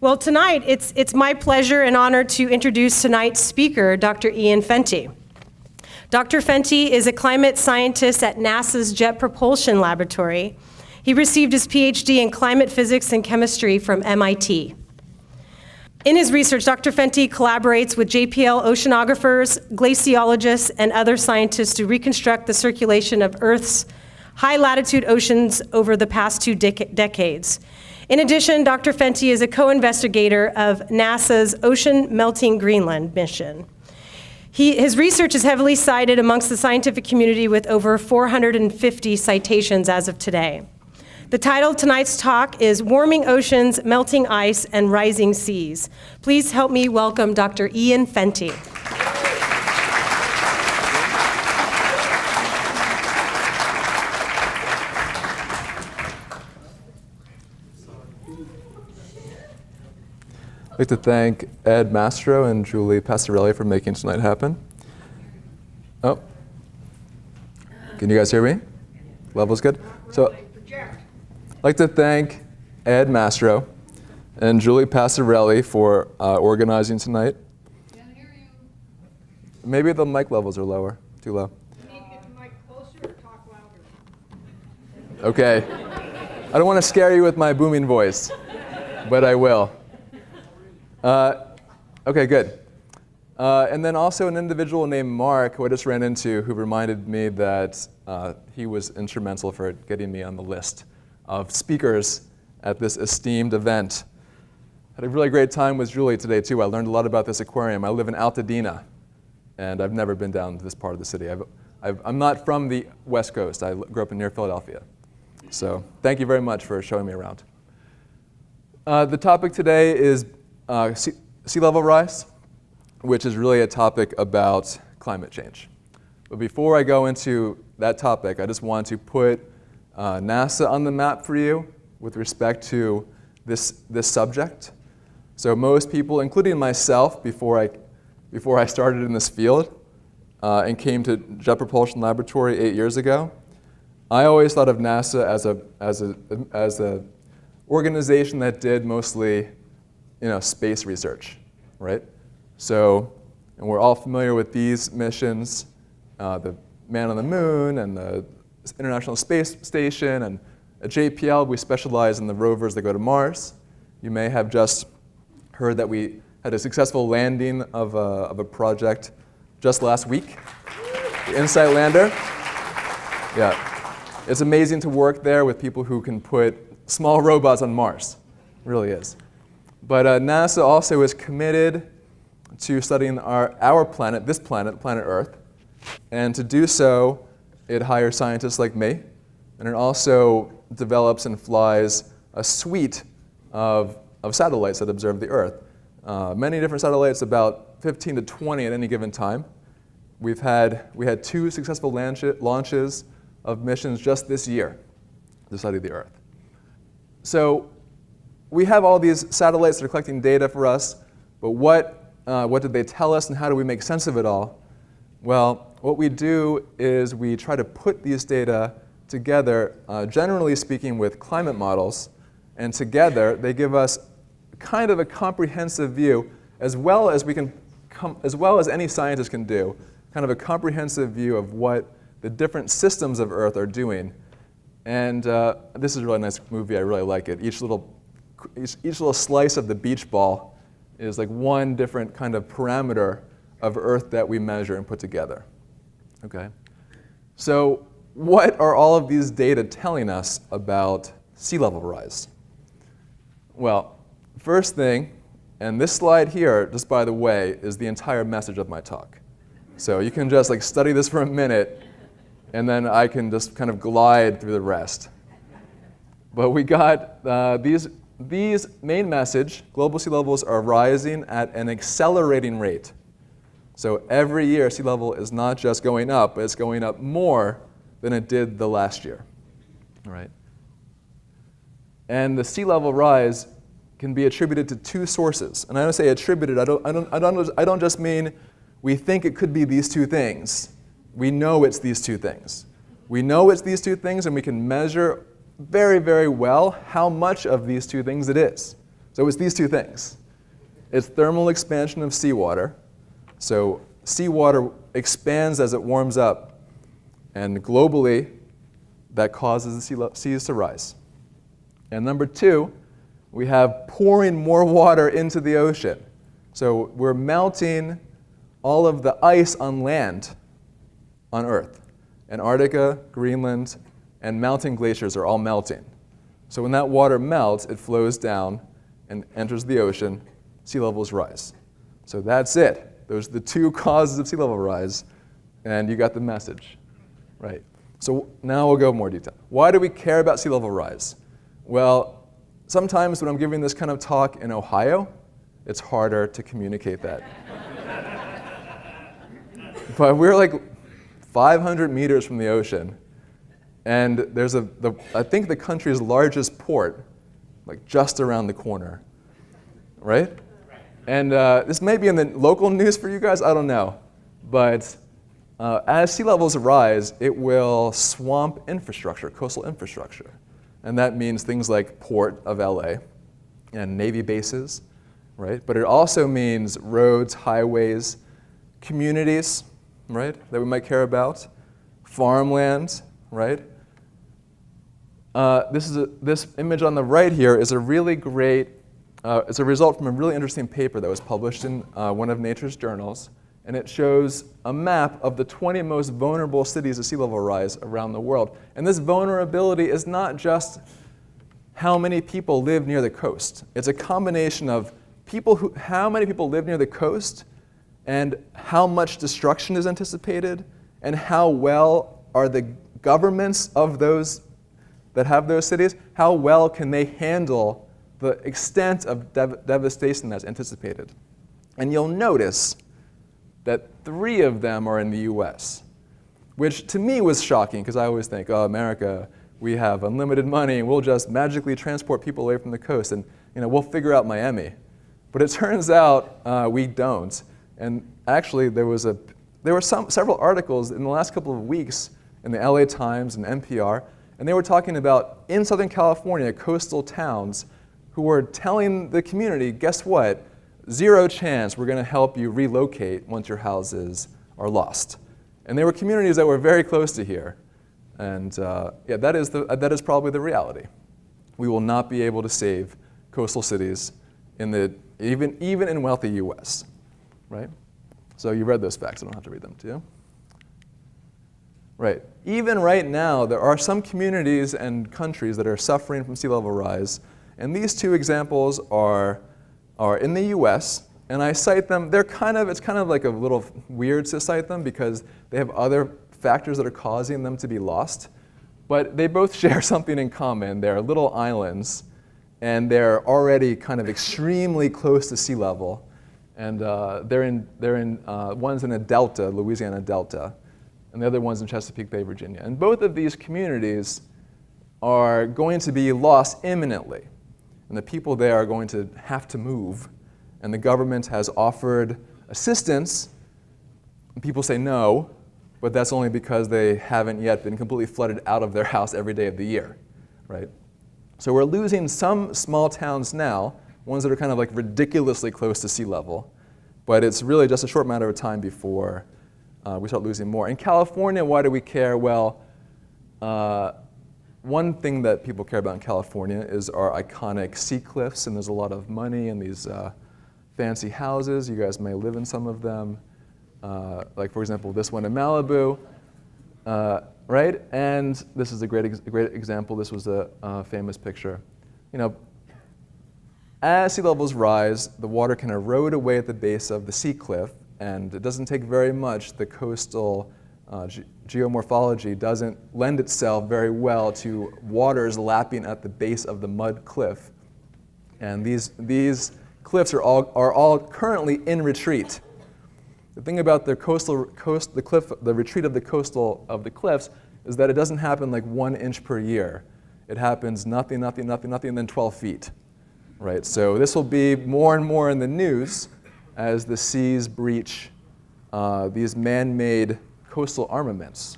Well, tonight, it's my pleasure and honor to introduce tonight's speaker, Dr. Ian Fenty. Dr. Fenty is a climate scientist at NASA's Jet Propulsion Laboratory. He received his Ph.D. in climate physics and chemistry from MIT. In his research, Dr. Fenty collaborates with JPL oceanographers, glaciologists, and other scientists to reconstruct the circulation of Earth's high-latitude oceans over the past two decades. In addition, Dr. Fenty is a co-investigator of NASA's Melting Greenland mission. His research is heavily cited amongst the scientific community with over 450 citations as of today. The title of tonight's talk is Warming Oceans, Melting Ice, and Rising Seas. Please help me welcome Dr. Ian Fenty. I'd like to thank Ed Mastro and Julie Passarelli for making tonight happen. Oh, can you guys hear me? Level's good? So, I'd like to thank Ed Mastro and Julie Passarelli for organizing tonight. Can't hear you. Maybe the mic levels are lower, too low. You need to get the mic closer or talk louder. Okay. I don't want to scare you with my booming voice, but I will. Okay, good. And then also an individual named Mark, who I just ran into, who reminded me that he was instrumental for getting me on the list of speakers at this esteemed event. Had a really great time with Julie today, too. I learned a lot about this aquarium. I live in Altadena, and I've never been down to this part of the city. I'm not from the West Coast. I grew up near Philadelphia. So thank you very much for showing me around. The topic today is sea level rise, which is really a topic about climate change. But before I go into that topic, I just want to put NASA on the map for you with respect to this subject. So most people, including myself, before I started in this field and came to Jet Propulsion Laboratory 8 years ago, I always thought of NASA as a organization that did mostly space research, right? So, and we're all familiar with these missions, the Man on the Moon and the International Space Station, and at JPL we specialize in the rovers that go to Mars. You may have just heard that we had a successful landing of a project just last week, the InSight lander. Yeah, it's amazing to work there with people who can put small robots on Mars. It really is. But NASA also is committed to studying our planet, this planet, planet Earth, and to do so, it hires scientists like me, and it also develops and flies a suite of satellites that observe the Earth. Many different satellites, about 15 to 20 at any given time. We had 2 successful launches of missions just this year to study the Earth. So we have all these satellites that are collecting data for us, but what did they tell us and how do we make sense of it all? Well, what we do is we try to put these data together, generally speaking, with climate models, and together they give us kind of a comprehensive view, as well as any scientist can do, kind of a comprehensive view of what the different systems of Earth are doing. And this is a really nice movie. I really like it. Each little slice of the beach ball is like one different kind of parameter of Earth that we measure and put together. Okay? So what are all of these data telling us about sea level rise? Well, first thing, and this slide here, just by the way, is the entire message of my talk. So you can just study this for a minute, and then I can just kind of glide through the rest. But we got these main message: global sea levels are rising at an accelerating rate. So every year, sea level is not just going up, but it's going up more than it did the last year. All right? And the sea level rise can be attributed to 2 sources. And I don't say attributed. I don't just mean we think it could be these 2 things. We know it's these 2 things. We know it's these 2 things, and we can measure very, very well how much of these 2 things it is. So it's these two things. It's thermal expansion of seawater. So seawater expands as it warms up, and globally, that causes the seas to rise. And number two, we have pouring more water into the ocean. So we're melting all of the ice on land on Earth. Antarctica, Greenland, and mountain glaciers are all melting. So when that water melts, it flows down and enters the ocean, sea levels rise. So that's it. Those are the two causes of sea level rise, and you got the message, right? So now we'll go more detail. Why do we care about sea level rise? Well, sometimes when I'm giving this kind of talk in Ohio, it's harder to communicate that. But we're like 500 meters from the ocean, and there's I think the country's largest port, like just around the corner, right? And this may be in the local news for you guys, I don't know. But as sea levels rise, it will swamp infrastructure, coastal infrastructure. And that means things like Port of LA and Navy bases, right? But it also means roads, highways, communities, right, that we might care about, farmland, right? This image on the right here is a really great, it's a result from a really interesting paper that was published in one of Nature's journals, and it shows a map of the 20 most vulnerable cities to sea level rise around the world. And this vulnerability is not just how many people live near the coast. It's a combination of how many people live near the coast, and how much destruction is anticipated, and how well are the governments of those that have those cities, how well can they handle the extent of devastation that's anticipated. And you'll notice that 3 of them are in the US, which to me was shocking, because I always think, oh, America, we have unlimited money, and we'll just magically transport people away from the coast, and we'll figure out Miami. But it turns out we don't. And actually, there were several articles in the last couple of weeks in the LA Times and NPR, and they were talking about, in Southern California, coastal towns who were telling the community, guess what? 0 chance we're going to help you relocate once your houses are lost. And they were communities that were very close to here. And yeah, that is probably the reality. We will not be able to save coastal cities even in wealthy US. Right? So you read those facts, I don't have to read them to you. Right. Even right now, there are some communities and countries that are suffering from sea level rise, and these 2 examples are in the US, and I cite them. It's kind of like a little weird to cite them because they have other factors that are causing them to be lost, but they both share something in common. They're little islands, and they're already kind of extremely close to sea level. And one's in a delta, Louisiana Delta, and the other one's in Chesapeake Bay, Virginia. And both of these communities are going to be lost imminently. And the people there are going to have to move. And the government has offered assistance. And people say no, but that's only because they haven't yet been completely flooded out of their house every day of the year, right? So we're losing some small towns now, ones that are kind of like ridiculously close to sea level, but it's really just a short matter of time before we start losing more. In California, why do we care? Well, one thing that people care about in California is our iconic sea cliffs, and there's a lot of money in these fancy houses. You guys may live in some of them, like for example, this one in Malibu, right? And this is a great example. This was a famous picture. As sea levels rise, the water can erode away at the base of the sea cliff, and it doesn't take very much. The coastal geomorphology doesn't lend itself very well to waters lapping at the base of the mud cliff. And these cliffs are all currently in retreat. The thing about the retreat of the cliffs is that it doesn't happen like 1 inch per year. It happens nothing, and then 12 feet. Right, so this will be more and more in the news as the seas breach these man-made coastal armaments.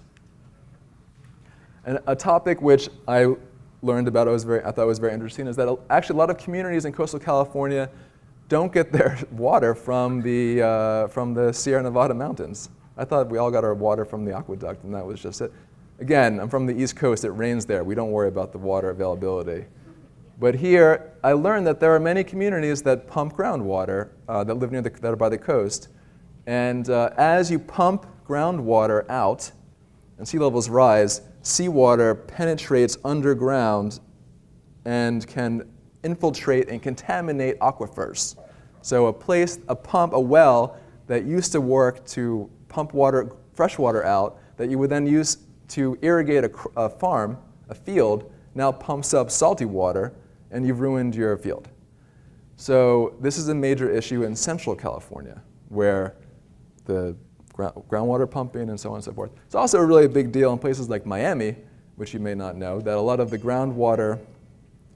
And a topic which I learned about, I thought was very interesting, is that actually a lot of communities in coastal California don't get their water from the Sierra Nevada mountains. I thought we all got our water from the aqueduct, and that was just it. Again, I'm from the East Coast. It rains there. We don't worry about the water availability. But here, I learned that there are many communities that pump groundwater that live that are by the coast. And as you pump groundwater out and sea levels rise, seawater penetrates underground and can infiltrate and contaminate aquifers. So a well that used to work to pump fresh water out, that you would then use to irrigate a farm, a field, now pumps up salty water, and you've ruined your field. So this is a major issue in Central California, where the groundwater pumping and so on and so forth. It's also a really big deal in places like Miami, which you may not know, that a lot of the groundwater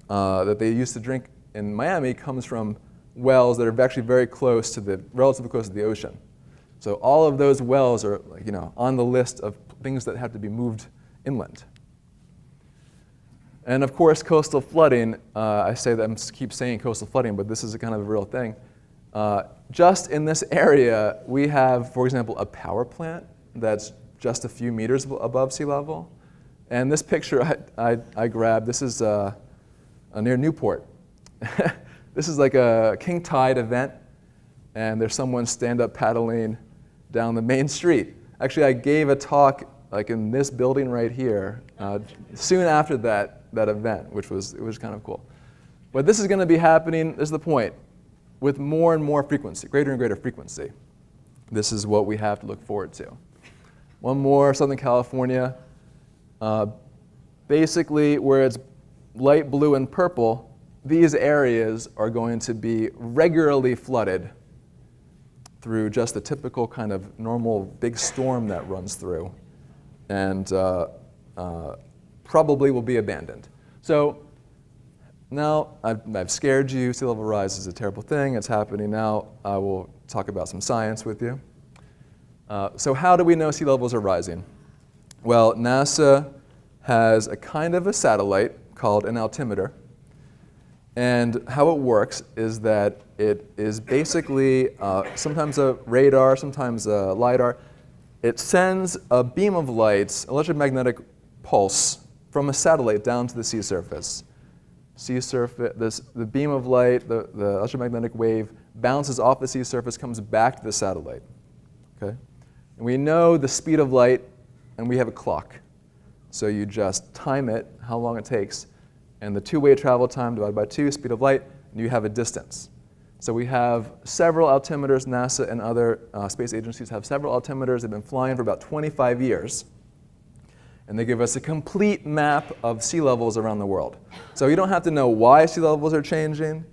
that they used to drink in Miami comes from wells that are actually very close to relatively close to the ocean. So all of those wells are on the list of things that have to be moved inland. And of course, coastal flooding, I keep saying coastal flooding, but this is a kind of a real thing. Just in this area, we have, for example, a power plant that's just a few meters above sea level. And this picture I grabbed, this is near Newport. This is like a king tide event, and there's someone stand-up paddling down the main street. Actually, I gave a talk like in this building right here soon after that event, it was kind of cool. But this is going to be happening, this is the point, with more and more frequency, greater and greater frequency. This is what we have to look forward to. One more, Southern California. Basically, where it's light blue and purple, these areas are going to be regularly flooded through just the typical kind of normal big storm that runs through, and probably will be abandoned. So now I've scared you. Sea level rise is a terrible thing. It's happening now. I will talk about some science with you. So how do we know sea levels are rising? Well, NASA has a kind of a satellite called an altimeter. And how it works is that it is basically sometimes a radar, sometimes a LiDAR. It sends a beam of light, electromagnetic pulse, from a satellite down to the sea surface. The beam of light, the electromagnetic wave, bounces off the sea surface, comes back to the satellite. Okay? And we know the speed of light, and we have a clock. So you just time it, how long it takes, and the two-way travel time divided by 2, speed of light, and you have a distance. So we have several altimeters. NASA and other space agencies have several altimeters. They've been flying for about 25 years. And they give us a complete map of sea levels around the world. So you don't have to know why sea levels are changing,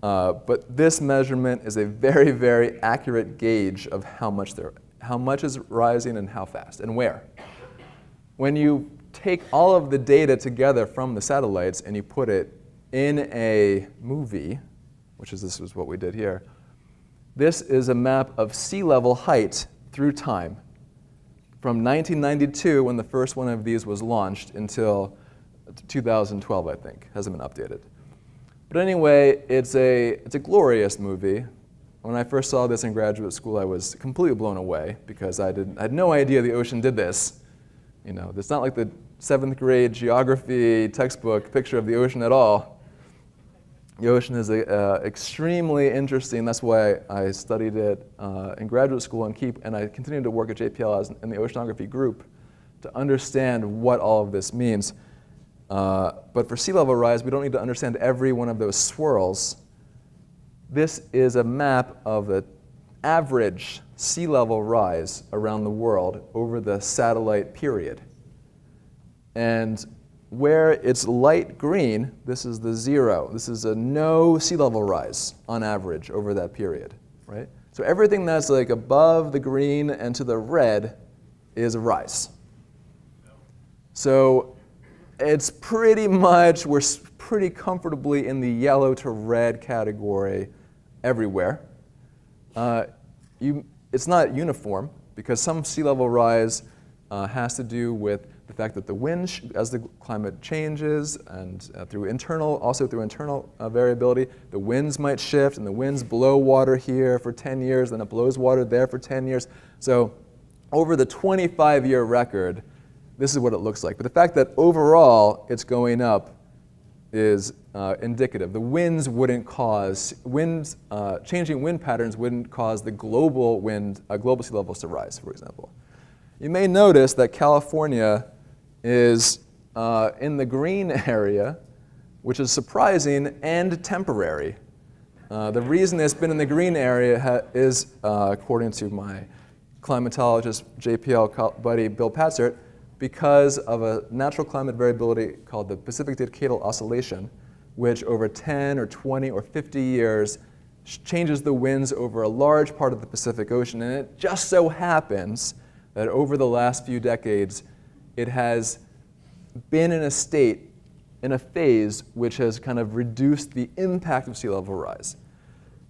but this measurement is a very, very accurate gauge of how much is rising and how fast and where. When you take all of the data together from the satellites and you put it in a movie, this is what we did here, this is a map of sea level height through time from 1992, when the first one of these was launched, until 2012, I think. Hasn't been updated. But anyway, it's a glorious movie. When I first saw this in graduate school, I was completely blown away because I had no idea the ocean did this. It's not like the 7th grade geography textbook picture of the ocean at all. The ocean is extremely interesting. That's why I studied it in graduate school and I continue to work at JPL in the oceanography group to understand what all of this means. But for sea level rise, we don't need to understand every one of those swirls. This is a map of the average sea level rise around the world over the satellite period. And where it's light green, this is the 0. This is a no sea level rise on average over that period, right? So everything that's like above the green and to the red is a rise. So it's pretty much, we're pretty comfortably in the yellow to red category everywhere. It's not uniform because some sea level rise has to do with the the fact that the wind, as the climate changes, and also through internal variability, the winds might shift, and the winds blow water here for 10 years, then it blows water there for 10 years. So over the 25-year record, this is what it looks like. But the fact that overall it's going up is indicative. The winds wouldn't cause, changing wind patterns wouldn't cause the global sea levels to rise, for example. You may notice that California is in the green area, which is surprising and temporary. The reason it's been in the green area is, according to my climatologist JPL buddy Bill Patzert, because of a natural climate variability called the Pacific Decadal Oscillation, which over 10 or 20 or 50 years changes the winds over a large part of the Pacific Ocean. And it just so happens that over the last few decades, it has been in a phase which has kind of reduced the impact of sea level rise.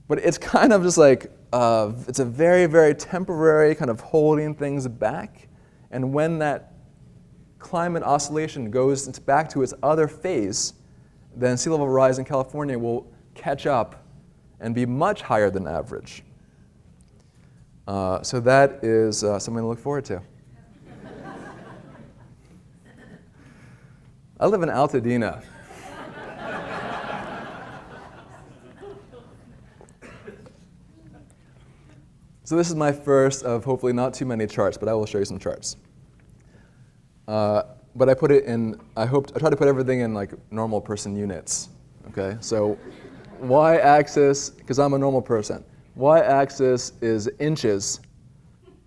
But it's kind of just like, it's a very, very temporary kind of holding things back. And when that climate oscillation goes back to its other phase, then sea level rise in California will catch up and be much higher than average. So that is something to look forward to. I live in Altadena. So this is my first of hopefully not too many charts, but I will show you some charts. But I put it in, I try to put everything in like normal person units, okay? So y-axis, because I'm a normal person, y-axis is inches,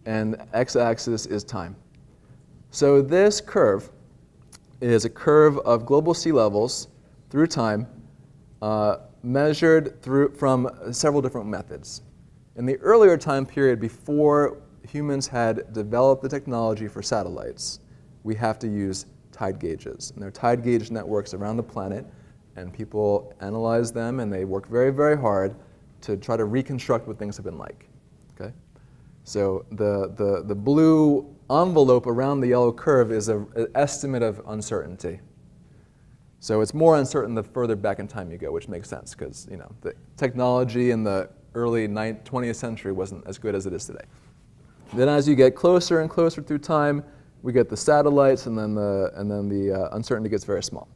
and x-axis is time. So this curve is a curve of global sea levels through time, measured from several different methods. In the earlier time period, before humans had developed the technology for satellites, we have to use tide gauges. And there are tide gauge networks around the planet, and people analyze them, and they work very, very hard to try to reconstruct what things have been like. Okay? So the blue envelope around the yellow curve is an estimate of uncertainty. So it's more uncertain the further back in time you go, which makes sense, because the technology in the early 20th century wasn't as good as it is today. Then as you get closer and closer through time, we get the satellites, and then the uncertainty gets very small.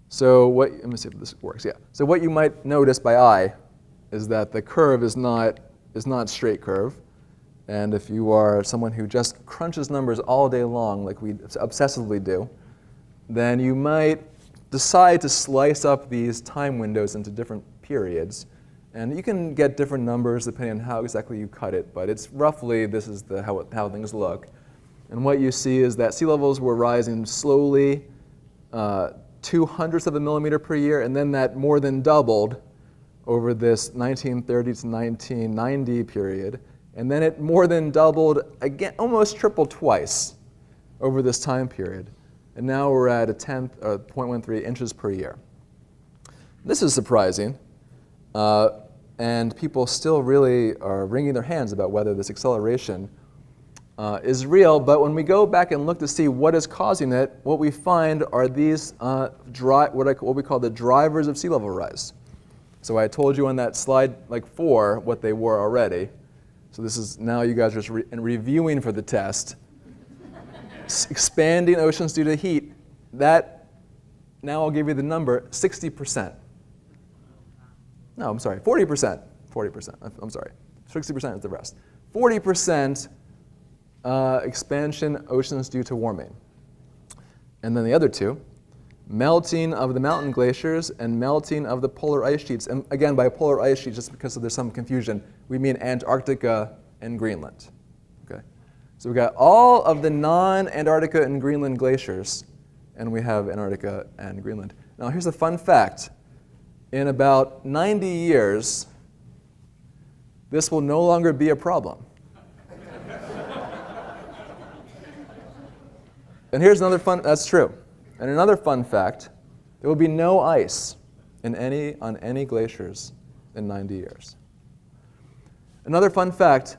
So let me see if this works. Yeah. So what you might notice by eye is that the curve is not straight curve, and if you are someone who just crunches numbers all day long, like we obsessively do, then you might decide to slice up these time windows into different periods. And you can get different numbers depending on how exactly you cut it, but it's roughly, this is how things look. And what you see is that sea levels were rising slowly, 0.02 of a millimeter per year, and then that more than doubled over this 1930 to 1990 period. And then it more than doubled again, almost tripled twice over this time period. And now we're at 0.13 inches per year. This is surprising. And people still really are wringing their hands about whether this acceleration is real. But when we go back and look to see what is causing it, what we find are these what we call the drivers of sea level rise. So I told you on that slide 4 what they were already. So this is now you guys are just reviewing for the test. Expanding oceans due to heat. That now I'll give you the number 60%. No, I'm sorry, 40%. 40%. I'm sorry. 60% is the rest. 40% expansion oceans due to warming. And then the other two, melting of the mountain glaciers and melting of the polar ice sheets. And again, by polar ice sheets, just because there's some confusion, we mean Antarctica and Greenland. Okay? So we got all of the non-Antarctica and Greenland glaciers, and we have Antarctica and Greenland. Now here's a fun fact. In about 90 years, this will no longer be a problem. And here's another that's true. And another fun fact, there will be no ice on any glaciers in 90 years. Another fun fact,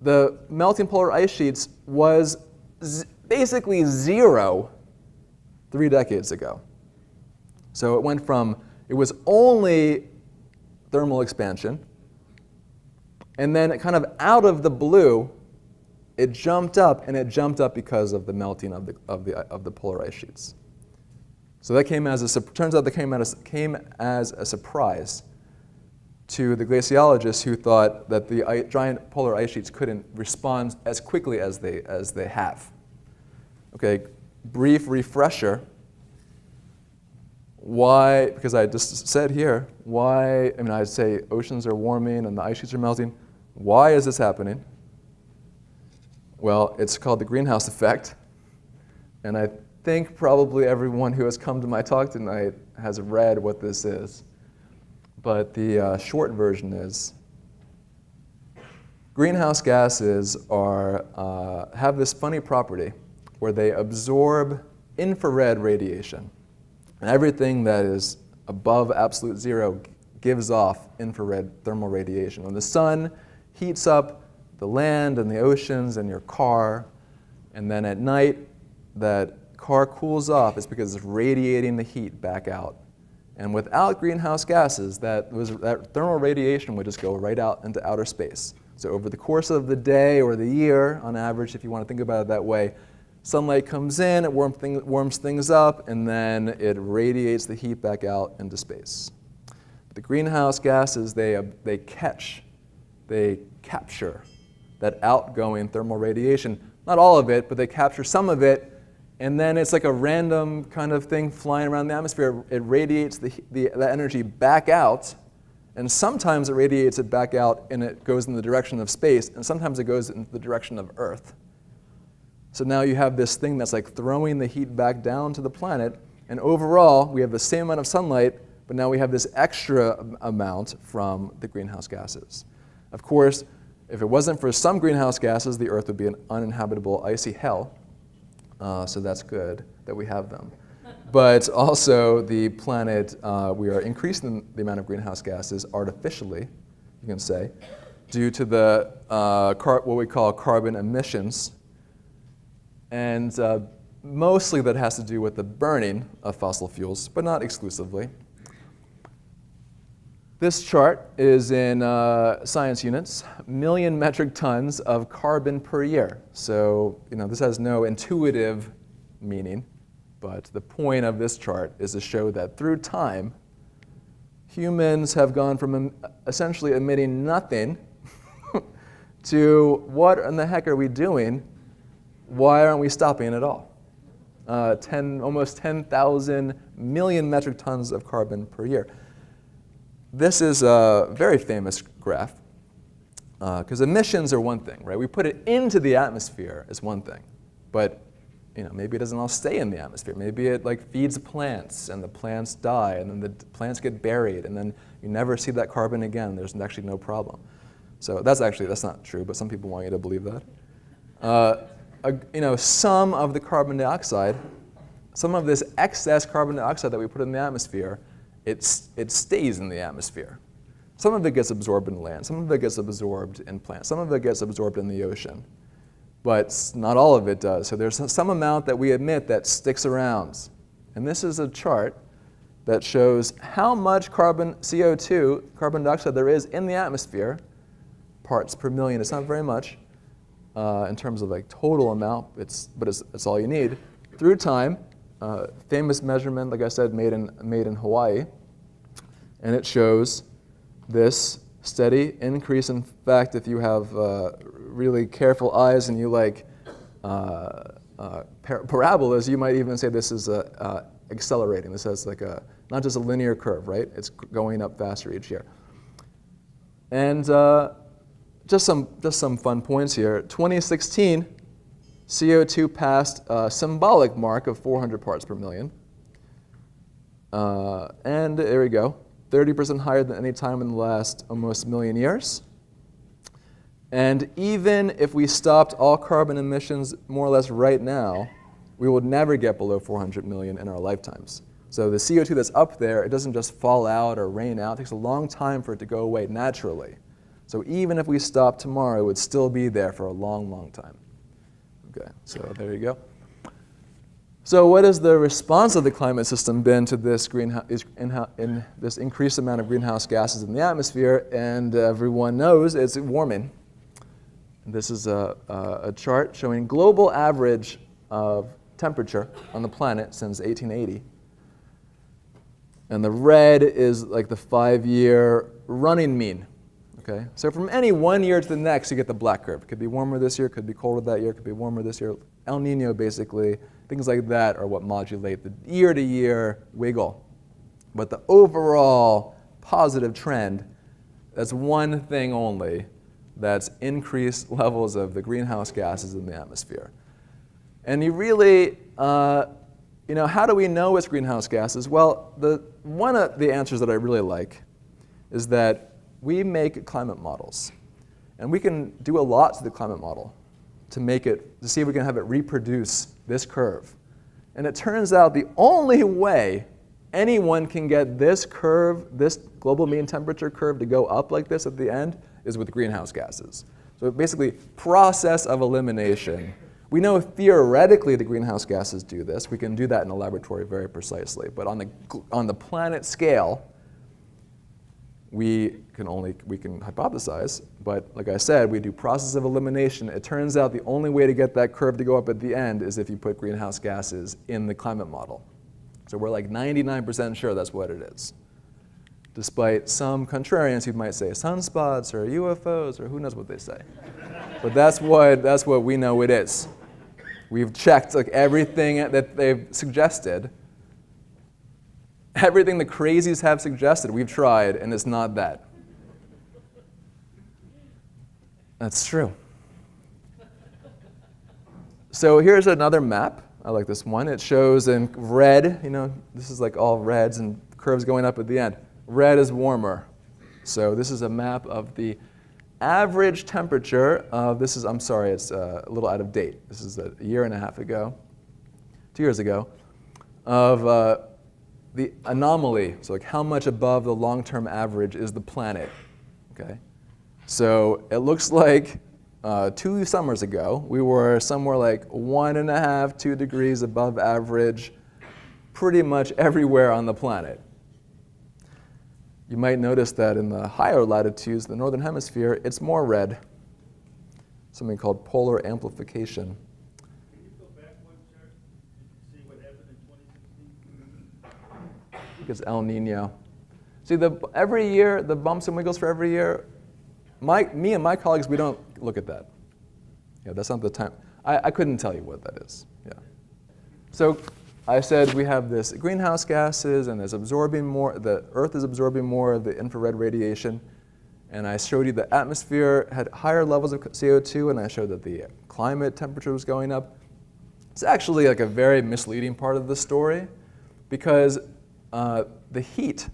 the melting polar ice sheets was basically 0 3 decades ago. So it went from, it was only thermal expansion, and then it kind of out of the blue, it jumped up, and it jumped up because of the melting of the polar ice sheets. So that turns out that came as a surprise to the glaciologists who thought that the giant polar ice sheets couldn't respond as quickly as they have. Okay, brief refresher. Why, because I just said here, why, I mean, I'd say oceans are warming and the ice sheets are melting. Why is this happening? Well, it's called the greenhouse effect. And I think probably everyone who has come to my talk tonight has read what this is. But the short version is, greenhouse gases have this funny property where they absorb infrared radiation. And everything that is above absolute 0 gives off infrared thermal radiation. When the sun heats up the land and the oceans and your car, and then at night that car cools off, it's because it's radiating the heat back out. And without greenhouse gases, that thermal radiation would just go right out into outer space. So over the course of the day or the year, on average, if you want to think about it that way, sunlight comes in, it warms things up, and then it radiates the heat back out into space. The greenhouse gases, they capture that outgoing thermal radiation. Not all of it, but they capture some of it, and then it's like a random kind of thing flying around the atmosphere. It radiates the energy back out, and sometimes it radiates it back out and it goes in the direction of space, and sometimes it goes in the direction of Earth. So now you have this thing that's like throwing the heat back down to the planet, and overall we have the same amount of sunlight, but now we have this extra amount from the greenhouse gases. Of course, if it wasn't for some greenhouse gases, the Earth would be an uninhabitable icy hell. So that's good that we have them. But also the planet, we are increasing the amount of greenhouse gases artificially, you can say, due to the what we call carbon emissions. And mostly that has to do with the burning of fossil fuels, but not exclusively. This chart is in science units, million metric tons of carbon per year. So, this has no intuitive meaning, but the point of this chart is to show that through time, humans have gone from essentially emitting nothing to what in the heck are we doing? Why aren't we stopping at all? Almost 10,000 million metric tons of carbon per year. This is a very famous graph, because emissions are one thing, right? We put it into the atmosphere is one thing, but maybe it doesn't all stay in the atmosphere. Maybe it feeds plants, and the plants die, and then the plants get buried, and then you never see that carbon again. There's actually no problem. So that's not true, but some people want you to believe that. Some of the carbon dioxide, some of this excess carbon dioxide that we put in the atmosphere, it stays in the atmosphere. Some of it gets absorbed in land, some of it gets absorbed in plants, some of it gets absorbed in the ocean, but not all of it does. So there's some amount that we emit that sticks around. And this is a chart that shows how much CO2, carbon dioxide, there is in the atmosphere, parts per million. It's not very much in terms of total amount, but it's all you need. Through time, famous measurement, like I said, made in Hawaii, and it shows this steady increase. In fact, if you have really careful eyes and you parabolas, you might even say this is accelerating. This has not just a linear curve, right? It's going up faster each year. And just some fun points here. 2016. CO2 passed a symbolic mark of 400 parts per million. And there we go, 30% higher than any time in the last almost million years. And even if we stopped all carbon emissions more or less right now, we would never get below 400 million in our lifetimes. So the CO2 that's up there, it doesn't just fall out or rain out. It takes a long time for it to go away naturally. So even if we stopped tomorrow, it would still be there for a long, long time. Okay, so there you go. So what has the response of the climate system been to this this increased amount of greenhouse gases in the atmosphere? And everyone knows it's warming. This is a chart showing global average of temperature on the planet since 1880. And the red is like the 5-year running mean. Okay? So from any one year to the next, you get the black curve. It could be warmer this year, could be colder that year, could be warmer this year. El Nino, basically, things like that are what modulate the year-to-year wiggle. But the overall positive trend, that's one thing only, that's increased levels of the greenhouse gases in the atmosphere. And you really, how do we know it's greenhouse gases? Well, one of the answers that I really like is that we make climate models. And we can do a lot to the climate model to see if we can have it reproduce this curve. And it turns out the only way anyone can get this curve, this global mean temperature curve, to go up like this at the end is with greenhouse gases. So basically, process of elimination. We know theoretically the greenhouse gases do this. We can do that in a laboratory very precisely. But on the planet scale, we can hypothesize, but like I said, we do process of elimination. It turns out the only way to get that curve to go up at the end is if you put greenhouse gases in the climate model. So we're like 99% sure that's what it is, despite some contrarians who might say sunspots or UFOs or who knows what they say. But that's what we know it is. We've checked like everything that they've suggested. Everything the crazies have suggested, we've tried, and it's not that. That's true. So here's another map. I like this one. It shows in red, this is like all reds and curves going up at the end. Red is warmer. So this is a map of the average temperature of, it's a little out of date. This is a year and a half ago, 2 years ago, of the anomaly, so like how much above the long-term average is the planet, okay? So it looks like 2 summers ago, we were somewhere like 1.5, 2 degrees above average pretty much everywhere on the planet. You might notice that in the higher latitudes, the northern hemisphere, it's more red, something called polar amplification. Is El Nino. See, every year, the bumps and wiggles for every year, me and my colleagues, we don't look at that. Yeah, that's not the time. I couldn't tell you what that is. Yeah. So I said we have this greenhouse gases, and it's absorbing more, the Earth is absorbing more of the infrared radiation. And I showed you the atmosphere had higher levels of CO2, and I showed that the climate temperature was going up. It's actually like a very misleading part of the story, because the heat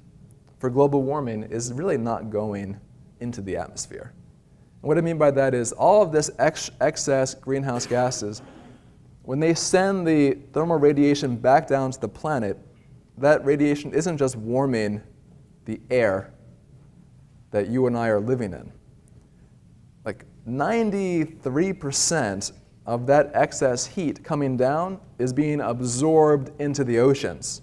for global warming is really not going into the atmosphere. And what I mean by that is all of this excess greenhouse gases, when they send the thermal radiation back down to the planet, that radiation isn't just warming the air that you and I are living in. Like 93% of that excess heat coming down is being absorbed into the oceans.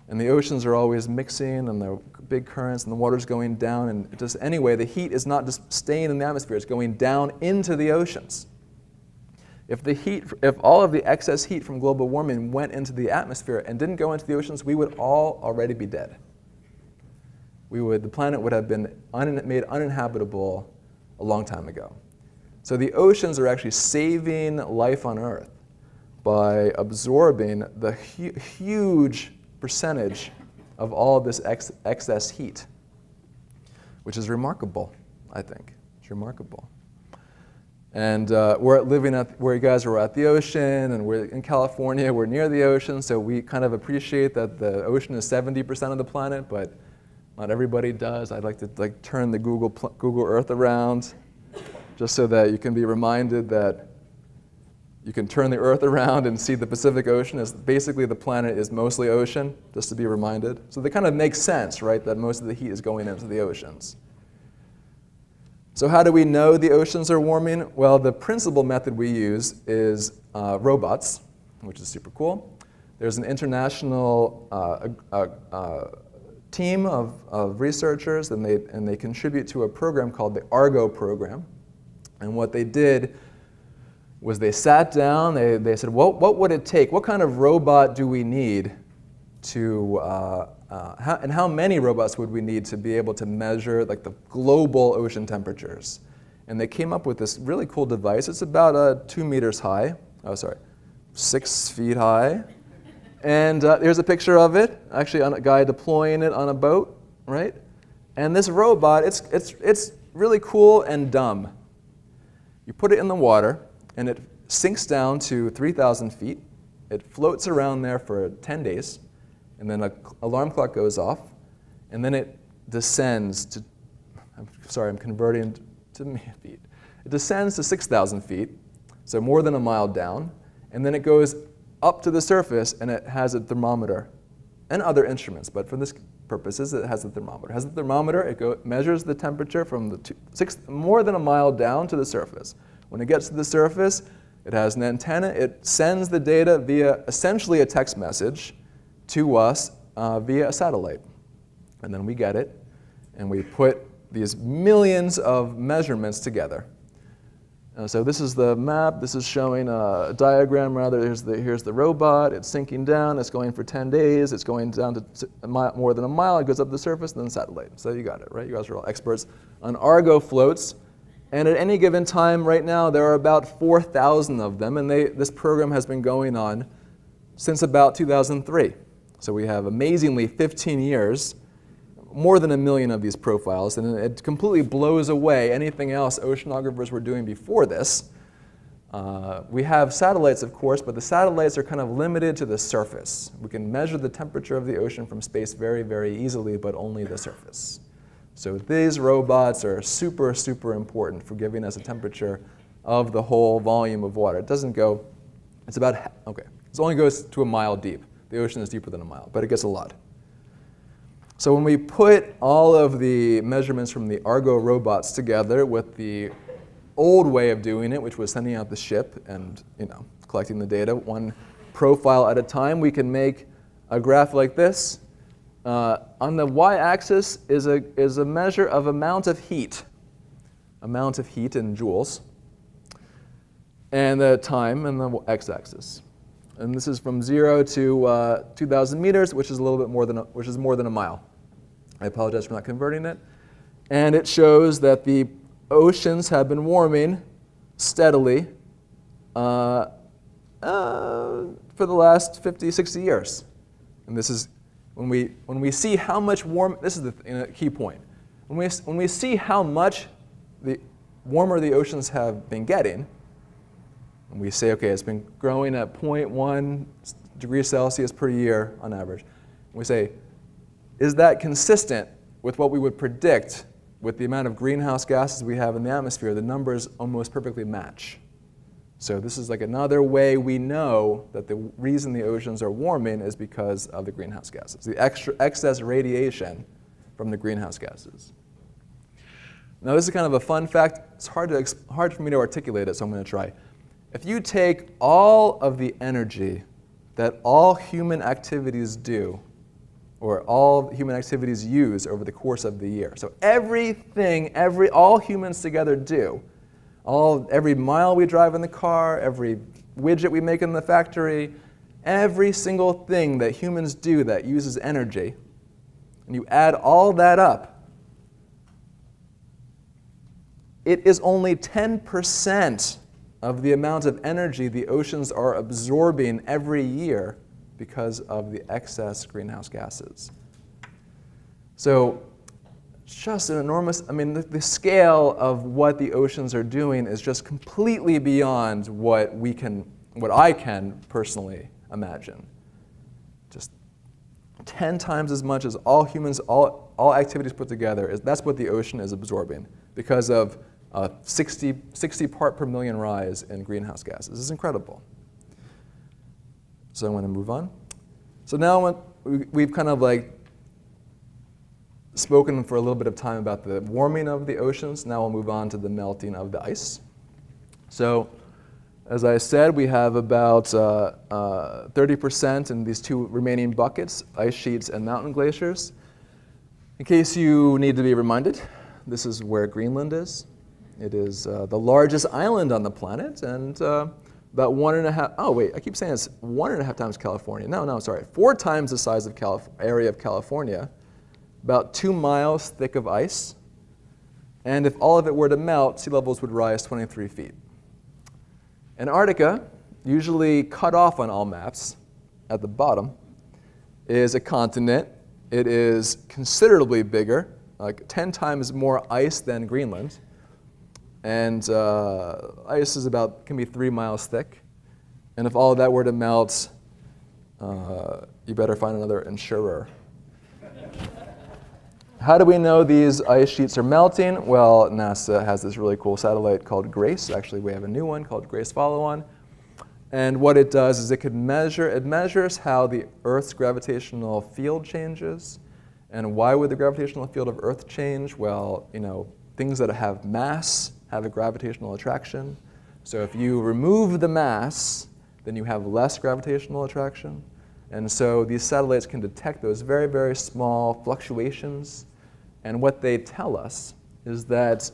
And the oceans are always mixing, and the big currents, and the water's going down, and just anyway, the heat is not just staying in the atmosphere, it's going down into the oceans. If all of the excess heat from global warming went into the atmosphere and didn't go into the oceans, we would all already be dead. The planet would have been made uninhabitable a long time ago. So the oceans are actually saving life on Earth by absorbing the huge percentage of all this excess heat, which is remarkable, I think. It's remarkable. And we're living where you guys are at the ocean, and we're in California, we're near the ocean, so we kind of appreciate that the ocean is 70% of the planet, but not everybody does. I'd like to turn the Google Earth around just so that you can be reminded that you can turn the Earth around and see the Pacific Ocean as basically the planet is mostly ocean, just to be reminded. So that kind of makes sense, right, that most of the heat is going into the oceans. So how do we know the oceans are warming? Well, the principal method we use is robots. which is super cool. There's an international team of researchers, and they contribute to a program called the Argo Program. And what they did was they sat down, they said, well, what would it take? What kind of robot do we need to, and how many robots would we need to be able to measure like the global ocean temperatures? And they came up with this really cool device. It's about 2 meters high. 6 feet high. And here's a picture of it, actually on a guy deploying it on a boat, right? And this robot, it's really cool and dumb. You put it in the water, and it sinks down to 3,000 feet. It floats around there for 10 days, and then an alarm clock goes off, and then it descends to, I'm converting to feet. It descends to 6,000 feet, so more than a mile down, and then it goes up to the surface, and it has a thermometer and other instruments, but for this purposes, it has a thermometer. It has a thermometer, it measures the temperature from more than a mile down to the surface. When it gets to the surface, it has an antenna. It sends the data via essentially a text message to us via a satellite. And then we get it, and we put these millions of measurements together. So this is the map. This is showing a diagram, rather. Here's the robot. It's sinking down. It's going for 10 days. It's going down to more than a mile. It goes up the surface, and then satellite. So you got it, right? You guys are all experts on Argo floats. And at any given time right now, there are about 4,000 of them. And this program has been going on since about 2003. So we have amazingly 15 years, more than 1 million of these profiles, and it completely blows away anything else oceanographers were doing before this. We have satellites, of course, but the satellites are kind of limited to the surface. We can measure the temperature of the ocean from space very, very easily, but only the surface. So these robots are super, super important for giving us a temperature of the whole volume of water. It doesn't go, it's about, okay, it only goes to a mile deep. The ocean is deeper than a mile, but it gets a lot. So when we put all of the measurements from the Argo robots together with the old way of doing it, which was sending out the ship and collecting the data one profile at a time, we can make a graph like this. On the y-axis is a measure of amount of heat in joules, and the time in the x-axis. And this is from 0 to 2,000 meters, which is a little bit more than a mile. I apologize for not converting it. And it shows that the oceans have been warming steadily for the last 50, 60 years. And this is when we see how much this is the key point. When we see how much the warmer the oceans have been getting, and we say, okay, it's been growing at 0.1 degrees Celsius per year on average. And we say, is that consistent with what we would predict with the amount of greenhouse gases we have in the atmosphere? The numbers almost perfectly match. So this is like another way we know that the reason the oceans are warming is because of the greenhouse gases, the excess radiation from the greenhouse gases. Now this is kind of a fun fact. It's hard for me to articulate it, so I'm going to try. If you take all of the energy that all human activities do, or all human activities use over the course of the year, so all humans together do, every mile we drive in the car, every widget we make in the factory, every single thing that humans do that uses energy, and you add all that up, it is only 10% of the amount of energy the oceans are absorbing every year because of the excess greenhouse gases. So just an enormous, the scale of what the oceans are doing is just completely beyond what I can personally imagine. Just 10 times as much as all humans, all activities put together, that's what the ocean is absorbing because of 60 part per million rise in greenhouse gases. This is incredible. So I'm going to move on. So now we've kind of spoken for a little bit of time about the warming of the oceans. Now we'll move on to the melting of the ice. So As I said, we have about 30% in these two remaining buckets, ice sheets and mountain glaciers. In case you need to be reminded, this is where Greenland is. It is the largest island on the planet, and about 1.5, oh wait, I keep saying it's 1.5 times California. No, sorry, 4 times the size of area of California, about 2 miles thick of ice, and if all of it were to melt, sea levels would rise 23 feet. Antarctica, usually cut off on all maps at the bottom, is a continent. It is considerably bigger, like 10 times more ice than Greenland. And ice is can be 3 miles thick. And if all of that were to melt, you better find another insurer. How do we know these ice sheets are melting? Well, NASA has this really cool satellite called GRACE. Actually, we have a new one called GRACE Follow-On. And what it does is it measures how the Earth's gravitational field changes. And why would the gravitational field of Earth change? Well, things that have mass have a gravitational attraction. So if you remove the mass, then you have less gravitational attraction. And so these satellites can detect those very, very small fluctuations. And what they tell us is that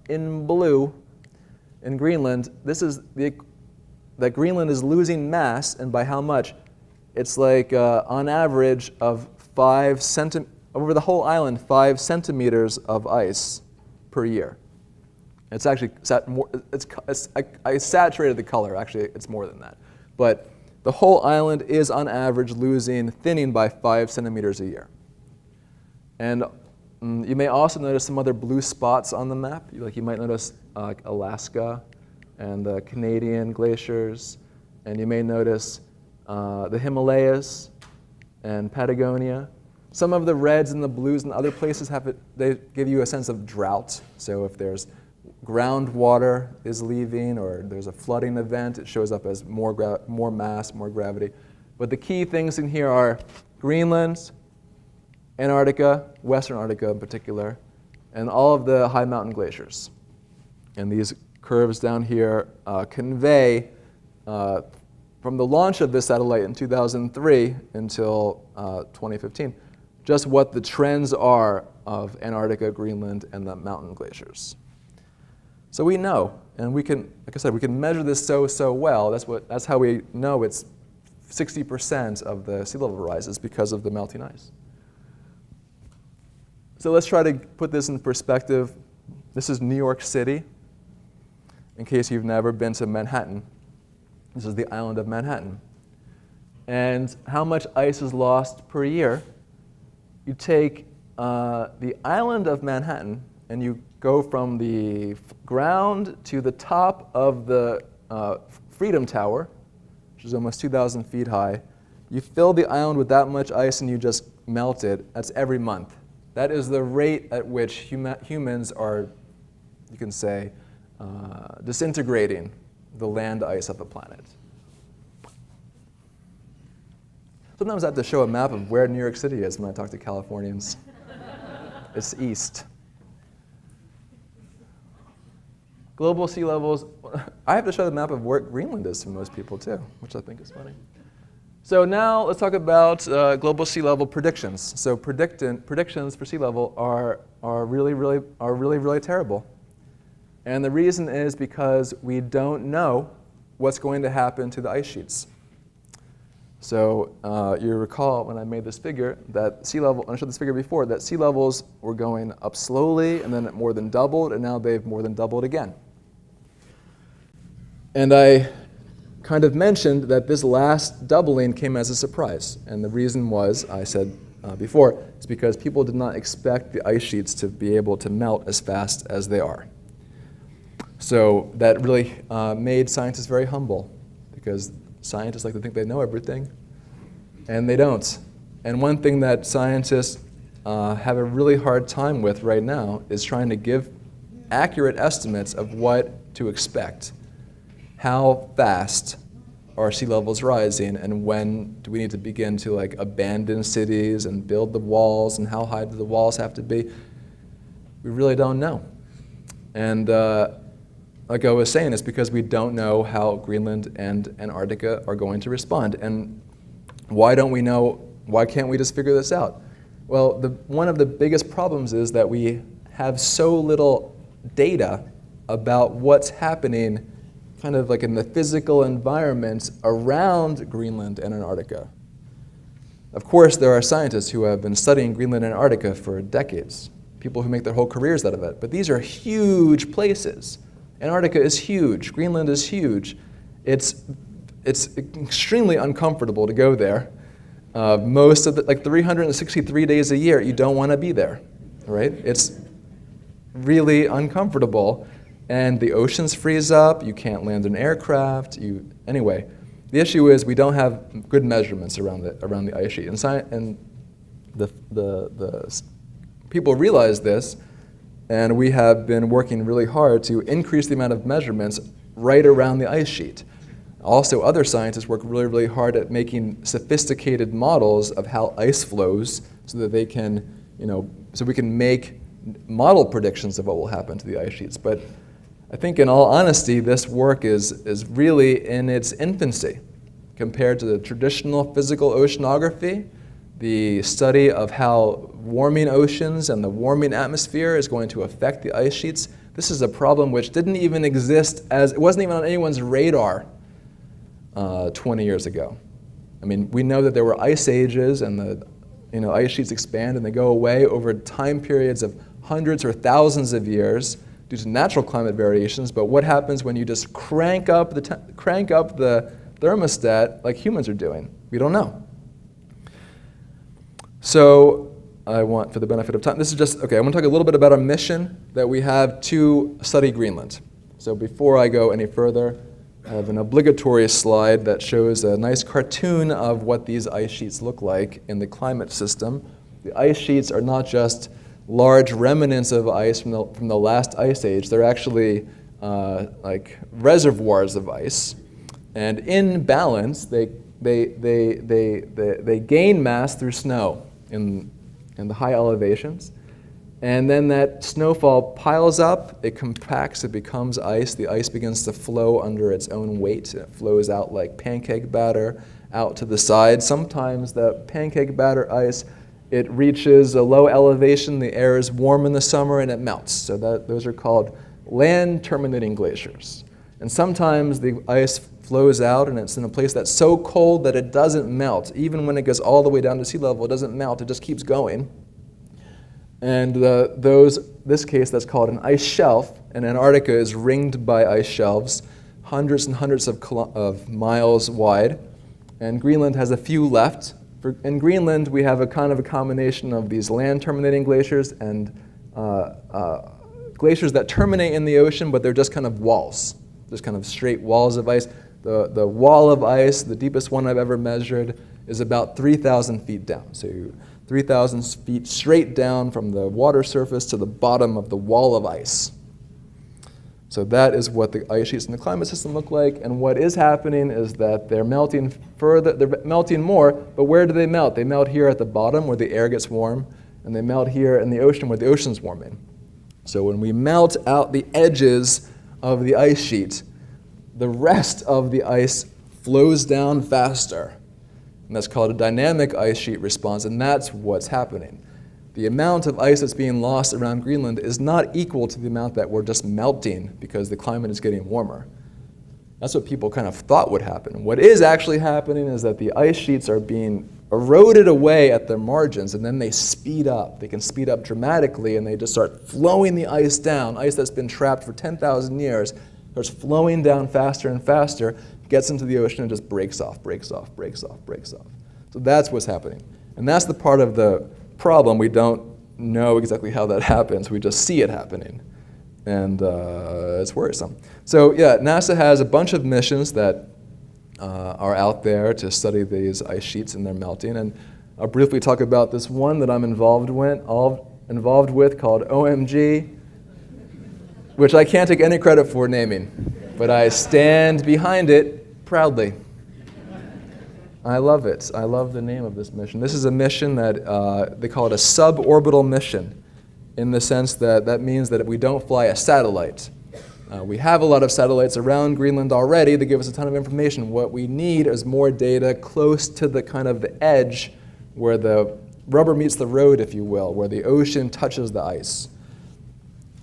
in blue, in Greenland, that Greenland is losing mass, and by how much? It's like on average of over the whole island, 5 centimeters of ice per year. It's actually I saturated the color. Actually, it's more than that. But the whole island is on average thinning by 5 centimeters a year. And you may also notice some other blue spots on the map. You might notice Alaska and the Canadian glaciers, and you may notice the Himalayas and Patagonia. Some of the reds and the blues in other places they give you a sense of drought. So if there's groundwater is leaving or there's a flooding event, it shows up as more mass, more gravity. But the key things in here are Greenland, Antarctica, Western Antarctica in particular, and all of the high mountain glaciers. And these curves down here convey, from the launch of this satellite in 2003 until 2015, just what the trends are of Antarctica, Greenland, and the mountain glaciers. So we know, and we can, like I said, we can measure this so well. That's how we know it's 60% of the sea level rise is because of the melting ice. So let's try to put this in perspective. This is New York City. In case you've never been to Manhattan, this is the island of Manhattan. And how much ice is lost per year? You take the island of Manhattan and you go from the ground to the top of the Freedom Tower, which is almost 2,000 feet high. You fill the island with that much ice and you just melt it. That's every month. That is the rate at which humans are, you can say, disintegrating the land ice of the planet. Sometimes I have to show a map of where New York City is when I talk to Californians. It's east. Global sea levels, I have to show the map of where Greenland is to most people too, which I think is funny. So now let's talk about global sea level predictions. So predictions for sea level are really terrible. And the reason is because we don't know what's going to happen to the ice sheets. So you recall when I made this figure that when I showed this figure before, that sea levels were going up slowly and then it more than doubled, and now they've more than doubled again. And I kind of mentioned that this last doubling came as a surprise. And the reason was, I said before, it's because people did not expect the ice sheets to be able to melt as fast as they are. So that really made scientists very humble, because scientists like to think they know everything, and they don't. And one thing that scientists have a really hard time with right now is trying to give accurate estimates of what to expect. How fast are sea levels rising, and when do we need to begin to abandon cities and build the walls, and how high do the walls have to be? We really don't know. And like I was saying, it's because we don't know how Greenland and Antarctica are going to respond. And why don't we know? Why can't we just figure this out? Well, one of the biggest problems is that we have so little data about what's happening kind of like in the physical environments around Greenland and Antarctica. Of course, there are scientists who have been studying Greenland and Antarctica for decades, people who make their whole careers out of it. But these are huge places. Antarctica is huge. Greenland is huge. It's extremely uncomfortable to go there. Most of the, like 363 days a year, you don't want to be there, right? It's really uncomfortable. And the oceans freeze up. You can't land an aircraft. Anyway, the issue is we don't have good measurements around the ice sheet. And the people realize this, and we have been working really hard to increase the amount of measurements right around the ice sheet. Also, other scientists work really, really hard at making sophisticated models of how ice flows so that they can, so we can make model predictions of what will happen to the ice sheets. But I think in all honesty, this work is really in its infancy compared to the traditional physical oceanography, the study of how warming oceans and the warming atmosphere is going to affect the ice sheets. This is a problem which didn't even exist it wasn't even on anyone's radar 20 years ago. I mean, we know that there were ice ages and the ice sheets expand and they go away over time periods of hundreds or thousands of years due to natural climate variations, but what happens when you just crank up the thermostat like humans are doing? We don't know. So I want, for the benefit of time, this is just, okay, I want to talk a little bit about a mission that we have to study Greenland. So before I go any further, I have an obligatory slide that shows a nice cartoon of what these ice sheets look like in the climate system. The ice sheets are not just large remnants of ice from the last ice age. They're actually like reservoirs of ice. And in balance, they gain mass through snow in the high elevations. And then that snowfall piles up, it compacts, it becomes ice. The ice begins to flow under its own weight. It flows out like pancake batter out to the side. Sometimes the pancake batter ice, it reaches a low elevation, the air is warm in the summer, and it melts. So those are called land-terminating glaciers. And sometimes the ice flows out, and it's in a place that's so cold that it doesn't melt. Even when it goes all the way down to sea level, it doesn't melt, it just keeps going. And this case, that's called an ice shelf, and Antarctica is ringed by ice shelves, hundreds and hundreds of miles wide, and Greenland has a few left. In Greenland, we have a kind of a combination of these land-terminating glaciers and glaciers that terminate in the ocean, but they're just kind of walls, just kind of straight walls of ice. The wall of ice, the deepest one I've ever measured, is about 3,000 feet down. So 3,000 feet straight down from the water surface to the bottom of the wall of ice. So that is what the ice sheets in the climate system look like, and what is happening is that they're melting further, they're melting more, but where do they melt? They melt here at the bottom where the air gets warm, and they melt here in the ocean where the ocean's warming. So when we melt out the edges of the ice sheet, the rest of the ice flows down faster. And that's called a dynamic ice sheet response, and that's what's happening. The amount of ice that's being lost around Greenland is not equal to the amount that we're just melting because the climate is getting warmer. That's what people kind of thought would happen. What is actually happening is that the ice sheets are being eroded away at their margins, and then they speed up. They can speed up dramatically, and they just start flowing the ice down. Ice that's been trapped for 10,000 years starts flowing down faster and faster, gets into the ocean, and just breaks off. So that's what's happening. And that's the part of the problem. We don't know exactly how that happens. We just see it happening. And it's worrisome. So yeah, NASA has a bunch of missions that are out there to study these ice sheets and their melting. And I'll briefly talk about this one that I'm involved with called OMG, which I can't take any credit for naming, but I stand behind it proudly. I love it. I love the name of this mission. This is a mission that they call it a suborbital mission, in the sense that means that we don't fly a satellite. We have a lot of satellites around Greenland already that give us a ton of information. What we need is more data close to the kind of the edge where the rubber meets the road, if you will, where the ocean touches the ice.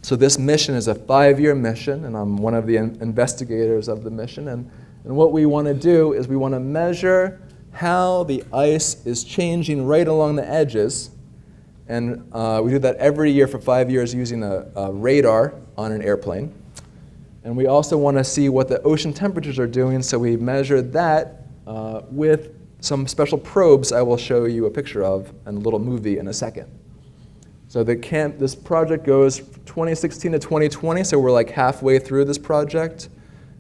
So this mission is a 5-year mission, and I'm one of the investigators of the mission. And what we want to do is we want to measure how the ice is changing right along the edges. And we do that every year for 5 years using a radar on an airplane. And we also want to see what the ocean temperatures are doing, so we measure that with some special probes I will show you a picture of in a little movie in a second. So this project goes 2016 to 2020, so we're like halfway through this project.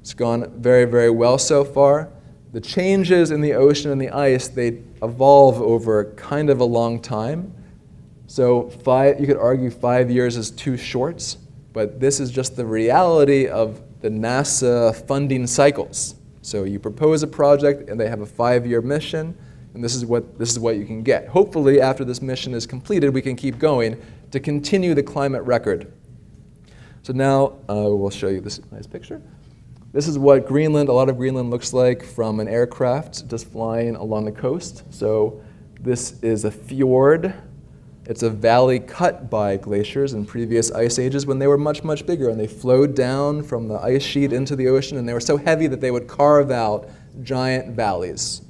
It's gone very, very well so far. The changes in the ocean and the ice, they evolve over kind of a long time. So you could argue 5 years is too short, but this is just the reality of the NASA funding cycles. So you propose a project and they have a 5-year mission, and this is what you can get. Hopefully after this mission is completed, we can keep going to continue the climate record. So now we'll show you this nice picture. This is what a lot of Greenland looks like from an aircraft just flying along the coast. So this is a fjord. It's a valley cut by glaciers in previous ice ages when they were much, much bigger, and they flowed down from the ice sheet into the ocean, and they were so heavy that they would carve out giant valleys.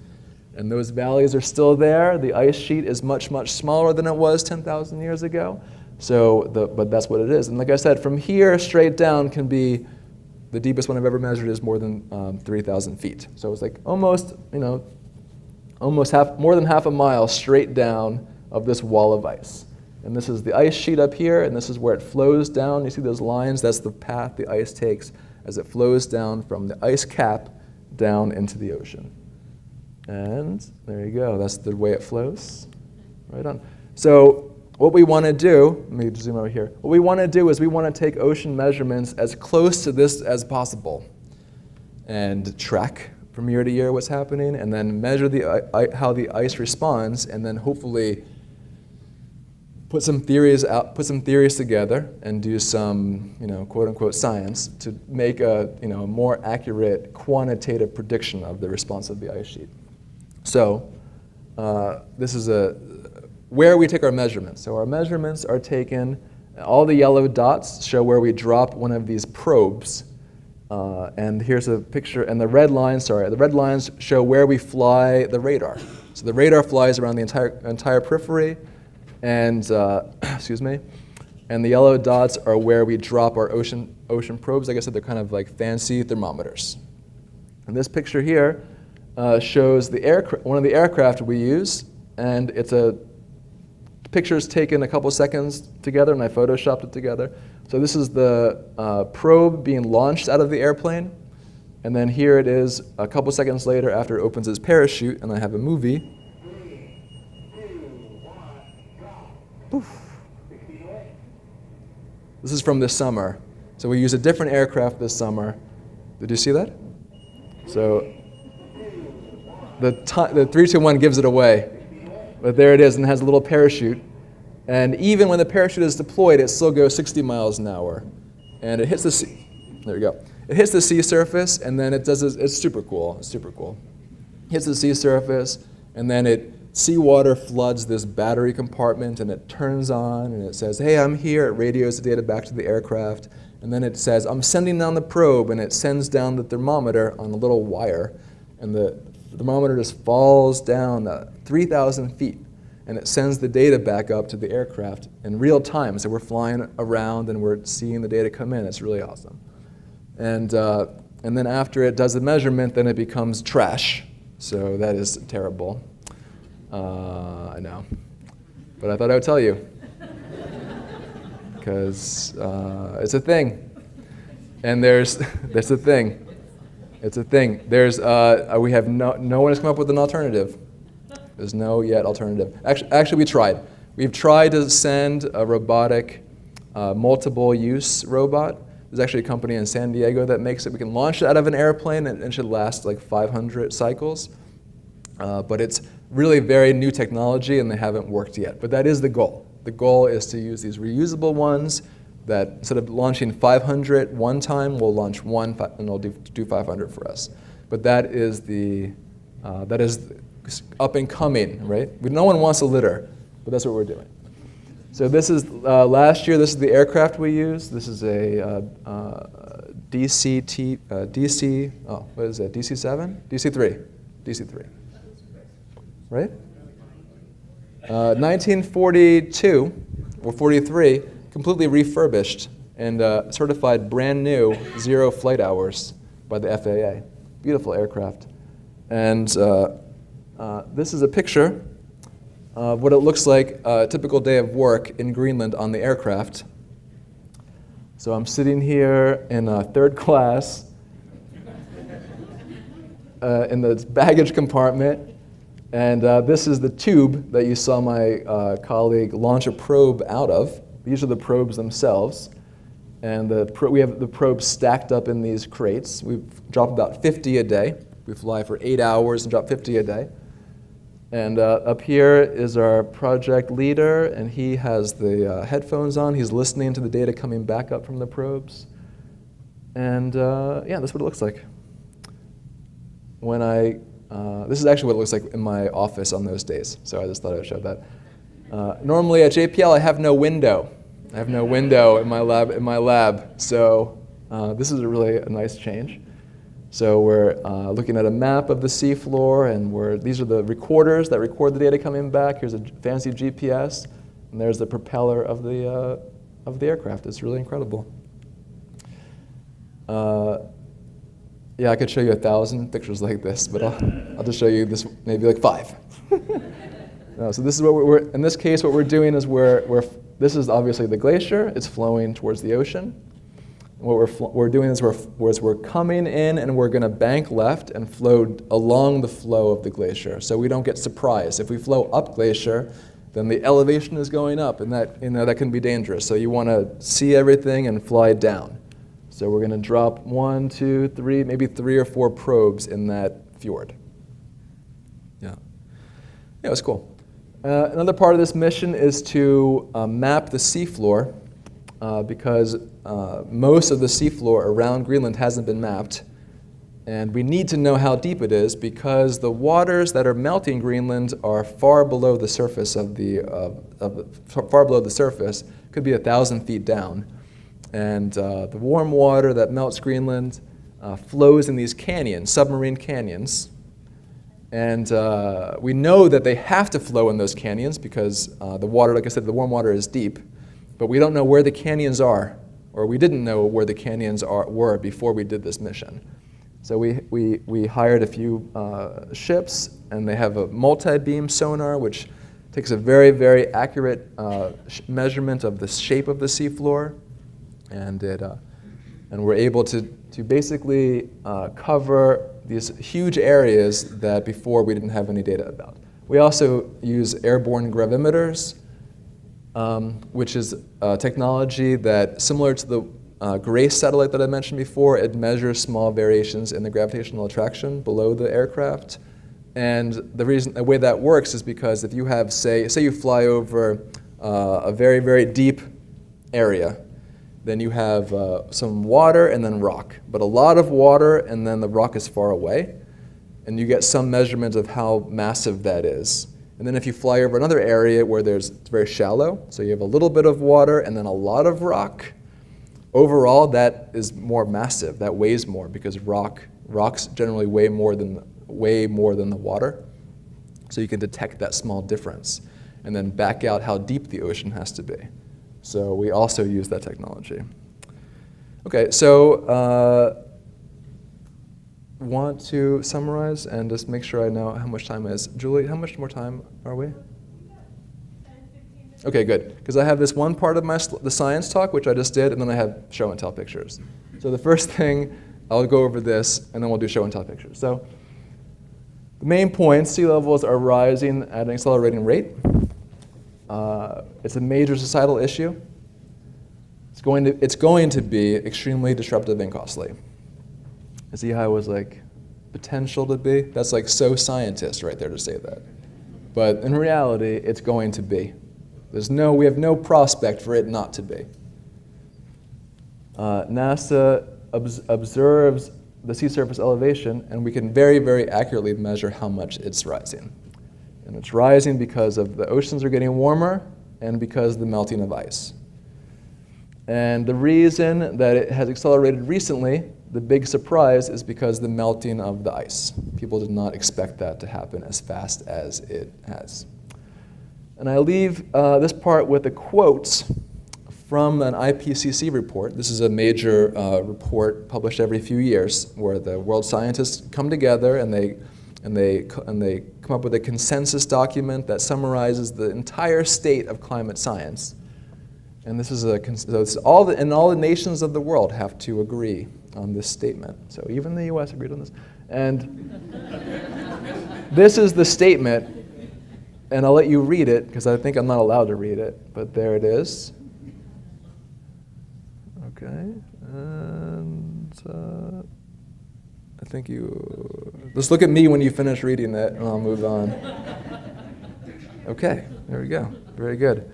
And those valleys are still there. The ice sheet is much, much smaller than it was 10,000 years ago. But that's what it is. And like I said, from here straight down can be, the deepest one I've ever measured is more than 3,000 feet. So it's like almost more than half a mile straight down of this wall of ice. And this is the ice sheet up here, and this is where it flows down. You see those lines? That's the path the ice takes as it flows down from the ice cap down into the ocean. And there you go. That's the way it flows. Right on. So what we want to do, let me zoom over here. What we want to do is we want to take ocean measurements as close to this as possible and track from year to year what's happening, and then measure how the ice responds, and then hopefully put some theories together and do some, quote unquote science to make a, more accurate quantitative prediction of the response of the ice sheet. So this is where we take our measurements. So our measurements are taken, all the yellow dots show where we drop one of these probes. And here's a picture, and the red lines show where we fly the radar. So the radar flies around the entire periphery, and and the yellow dots are where we drop our ocean probes. Like I said, they're kind of like fancy thermometers. And this picture here shows one of the aircraft we use, and it's a picture's taken a couple seconds together, and I photoshopped it together. So this is the probe being launched out of the airplane, and then here it is a couple seconds later after it opens its parachute, and I have a movie. Poof. This is from this summer. So we use a different aircraft this summer. Did you see that? So the 3, 2, 1 gives it away. But there it is, and it has a little parachute. And even when the parachute is deployed, it still goes 60 miles an hour. And it hits the sea. There you go. It hits the sea surface, and then it does this. It's super cool. It's super cool. Hits the sea surface, and then seawater floods this battery compartment, and it turns on, and it says, "Hey, I'm here." It radios the data back to the aircraft, and then it says, "I'm sending down the probe," and it sends down the thermometer on a little wire, and the thermometer just falls down 3,000 feet, and it sends the data back up to the aircraft in real time. So we're flying around, and we're seeing the data come in. It's really awesome. And then after it does the measurement, then it becomes trash. So that is terrible. I know. But I thought I would tell you. Because it's a thing. And there's a thing. It's a thing. We have no one has come up with an alternative. There's no yet alternative. Actually, we tried. We've tried to send a robotic multiple-use robot. There's actually a company in San Diego that makes it. We can launch it out of an airplane, and it should last like 500 cycles. But it's really very new technology, and they haven't worked yet. But that is the goal. The goal is to use these reusable ones that instead of launching 500 one time, we'll launch one and it'll do 500 for us. But that is up and coming, right? No one wants a litter, but that's what we're doing. So this is last year. This is the aircraft we used. This is a DC-3, right? 1942 or 43, completely refurbished and certified brand new, 0 flight hours by the FAA. Beautiful aircraft. And this is a picture of what it looks like a typical day of work in Greenland on the aircraft. So I'm sitting here in third class in the baggage compartment, and this is the tube that you saw my colleague launch a probe out of. These are the probes themselves, and we have the probes stacked up in these crates. We drop about 50 a day. We fly for 8 hours and drop 50 a day. And up here is our project leader, and he has the headphones on. He's listening to the data coming back up from the probes. And yeah, that's what it looks like. This is actually what it looks like in my office on those days, so I just thought I would show that. Normally at JPL, I have no window. I have no window in my lab, so this is really a nice change. So we're looking at a map of the seafloor, and these are the recorders that record the data coming back. Here's a fancy GPS, and there's the propeller of the aircraft. It's really incredible. Yeah, I could show you 1,000 pictures like this, but I'll just show you this, maybe like 5. No, so this is what in this case, what we're doing is this is obviously the glacier. It's flowing towards the ocean. What we're doing is we're coming in, and we're going to bank left and flow along the flow of the glacier, so we don't get surprised. If we flow up glacier, then the elevation is going up, and that can be dangerous. So you want to see everything and fly down. So we're going to drop 1, 2, 3, maybe 3 or 4 probes in that fjord. Yeah, it was cool. Another part of this mission is to map the seafloor because most of the seafloor around Greenland hasn't been mapped, and we need to know how deep it is because the waters that are melting Greenland are far below the surface far below the surface, could be 1,000 feet down. And the warm water that melts Greenland flows in these canyons, submarine canyons. And we know that they have to flow in those canyons because the water, like I said, the warm water is deep. But we don't know where the canyons are, or we didn't know where the canyons were before we did this mission. So we hired a few ships, and they have a multi-beam sonar, which takes a very, very accurate measurement of the shape of the seafloor. And we're able to basically cover these huge areas that before we didn't have any data about. We also use airborne gravimeters, which is a technology that, similar to the GRACE satellite that I mentioned before, it measures small variations in the gravitational attraction below the aircraft. And the way that works is because if you have, say you fly over a very, very deep area, then you have some water and then rock, but a lot of water and then the rock is far away, and you get some measurement of how massive that is. And then if you fly over another area where it's very shallow, so you have a little bit of water and then a lot of rock, overall that is more massive, that weighs more because rocks generally weigh more than the water. So you can detect that small difference and then back out how deep the ocean has to be. So we also use that technology. Okay, so want to summarize and just make sure I know how much time is. Julie, how much more time are we? 10, 15 minutes. Okay, good. Because I have this one part of the science talk, which I just did, and then I have show and tell pictures. So the first thing, I'll go over this, and then we'll do show and tell pictures. So the main points, sea levels are rising at an accelerating rate. It's a major societal issue. It's going to be extremely disruptive and costly. See how it was like potential to be? That's like so scientist right there to say that. But in reality, it's going to be. We have no prospect for it not to be. NASA observes the sea surface elevation, and we can very, very accurately measure how much it's rising. And it's rising because of the oceans are getting warmer and because of the melting of ice. And the reason that it has accelerated recently, the big surprise, is because the melting of the ice. People did not expect that to happen as fast as it has. And I leave this part with a quote from an IPCC report. This is a major report published every few years where the world scientists come together and they come up with a consensus document that summarizes the entire state of climate science. And this is so it's all the nations of the world have to agree on this statement. So even the U.S. agreed on this. And this is the statement, and I'll let you read it because I think I'm not allowed to read it, but there it is. Okay, and I think just look at me when you finish reading it, and I'll move on. Okay, there we go. Very good.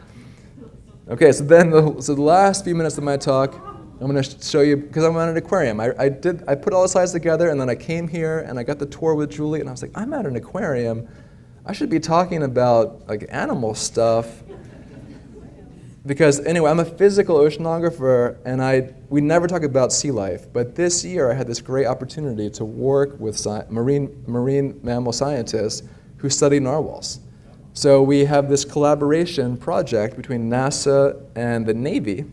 Okay, so then the last few minutes of my talk, I'm going to show you, because I'm at an aquarium. I put all the slides together, and then I came here, and I got the tour with Julie, and I was like, I'm at an aquarium. I should be talking about like animal stuff. Because anyway, I'm a physical oceanographer, and we never talk about sea life. But this year, I had this great opportunity to work with marine mammal scientists who study narwhals. So we have this collaboration project between NASA and the Navy,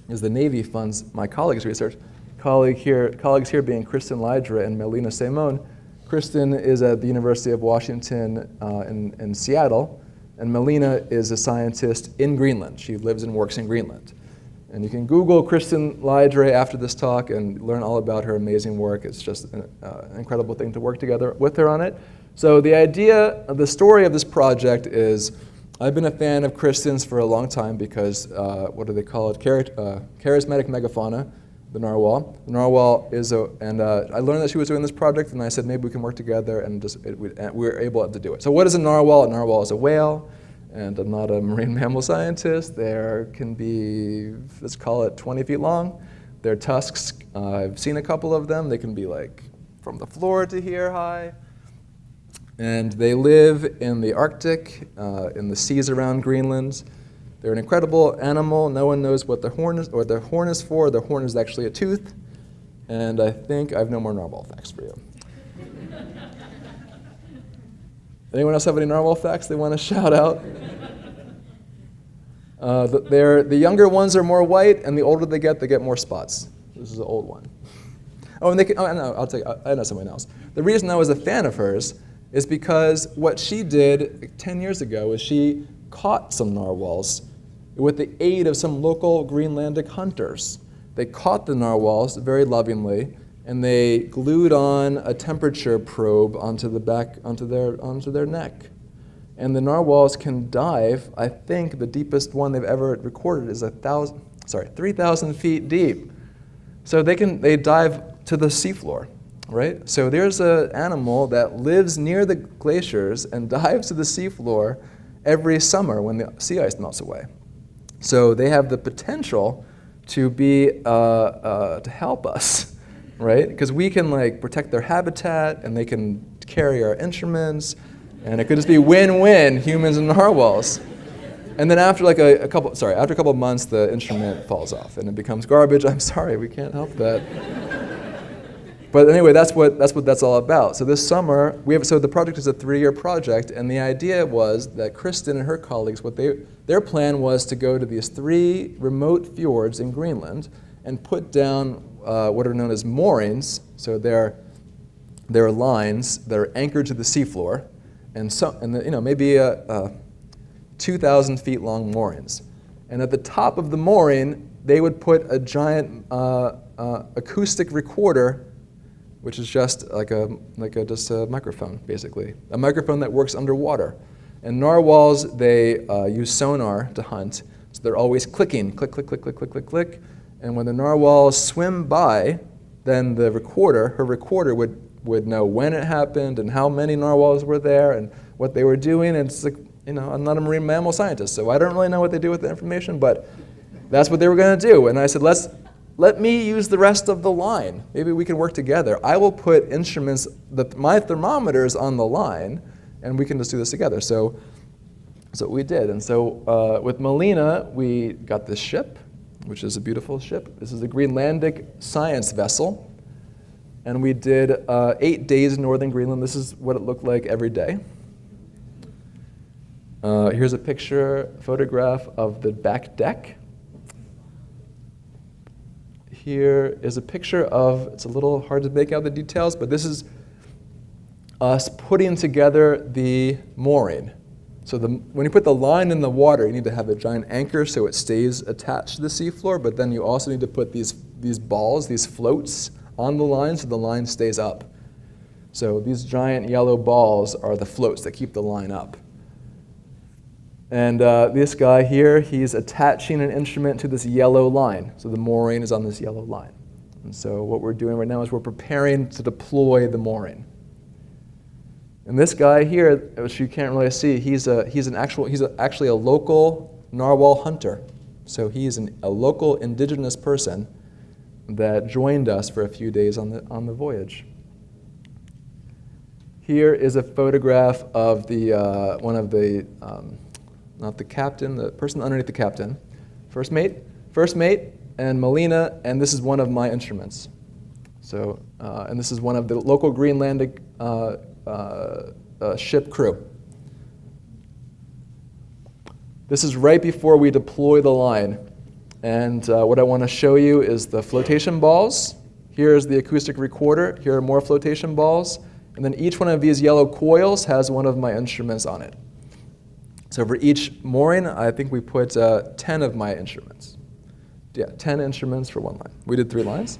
because the Navy funds my colleagues' research. Colleagues here being Kristen Lydra and Melina Simone. Kristen is at the University of Washington in Seattle, and Melina is a scientist in Greenland. She lives and works in Greenland. And you can Google Kristen Lydra after this talk and learn all about her amazing work. It's just an incredible thing to work together with her on it. So the story of this project is, I've been a fan of Kristen's for a long time because, what do they call it? Charismatic megafauna, the narwhal. The narwhal is I learned that she was doing this project, and I said maybe we can work together, and we were able to do it. So what is a narwhal? A narwhal is a whale, and I'm not a marine mammal scientist. There can be, let's call it 20 feet long. Their tusks, I've seen a couple of them. They can be like from the floor to here high. And they live in the Arctic, in the seas around Greenland. They're an incredible animal. No one knows what the horn is, or the horn is for. The horn is actually a tooth. And I think I have no more narwhal facts for you. Anyone else have any narwhal facts they want to shout out? The younger ones are more white, and the older they get more spots. This is an old one. Oh, and I know someone else. The reason I was a fan of hers is because what she did 10 years ago was she caught some narwhals with the aid of some local Greenlandic hunters. They caught the narwhals very lovingly, and they glued on a temperature probe onto their neck. And the narwhals can dive. I think the deepest one they've ever recorded is 3,000 feet deep. So they dive to the seafloor. Right? So there's an animal that lives near the glaciers and dives to the seafloor every summer when the sea ice melts away. So they have the potential to to help us, right? Because we can protect their habitat, and they can carry our instruments, and it could just be win-win, humans and narwhals. And then after a couple of months, the instrument falls off and it becomes garbage. I'm sorry, we can't help that. But anyway, that's what that's all about. So this summer, the project is a 3-year project, and the idea was that Kristen and her colleagues, their plan was to go to these 3 remote fjords in Greenland and put down what are known as moorings. So they're lines that are anchored to the seafloor, and maybe 2,000 feet long moorings. And at the top of the mooring, they would put a giant acoustic recorder, which is just like a microphone, basically. A microphone that works underwater. And narwhals, they use sonar to hunt, so they're always clicking, click, click, click, click, click, click, click. And when the narwhals swim by, then her recorder would know when it happened and how many narwhals were there and what they were doing. And it's I'm not a marine mammal scientist, so I don't really know what they do with the information, but that's what they were going to do. And I said, let me use the rest of the line. Maybe we can work together. I will put instruments, my thermometers on the line, and we can just do this together. So that's what we did. And so with Melina, we got this ship, which is a beautiful ship. This is a Greenlandic science vessel. And we did 8 days in northern Greenland. This is what it looked like every day. Here's a photograph of the back deck. Here is a picture of, it's a little hard to make out the details, but this is us putting together the mooring. So when you put the line in the water, you need to have a giant anchor so it stays attached to the seafloor, but then you also need to put these balls, these floats, on the line so the line stays up. So these giant yellow balls are the floats that keep the line up. And this guy here, he's attaching an instrument to this yellow line. So the mooring is on this yellow line. And so what we're doing right now is we're preparing to deploy the mooring. And this guy here, which you can't really see, he's actually a local narwhal hunter. So he's a local indigenous person that joined us for a few days on the voyage. Here is a photograph of one of the not the captain, the person underneath the captain, first mate, and Melina, and this is one of my instruments. So, and this is one of the local Greenlandic ship crew. This is right before we deploy the line. And what I want to show you is the flotation balls. Here's the acoustic recorder. Here are more flotation balls. And then each one of these yellow coils has one of my instruments on it. So for each mooring, I think we put 10 of my instruments. Yeah, 10 instruments for one line. We did 3 lines.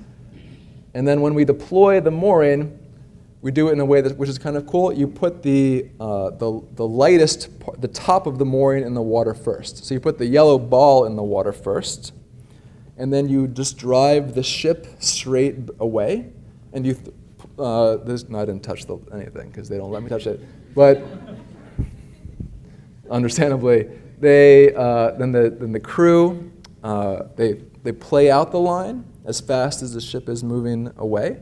And then when we deploy the mooring, we do it in a way which is kind of cool. You put the lightest part, the top of the mooring in the water first. So you put the yellow ball in the water first, and then you just drive the ship straight away. And you, no, I didn't touch anything because they don't let me touch it. But understandably, then the crew they play out the line as fast as the ship is moving away.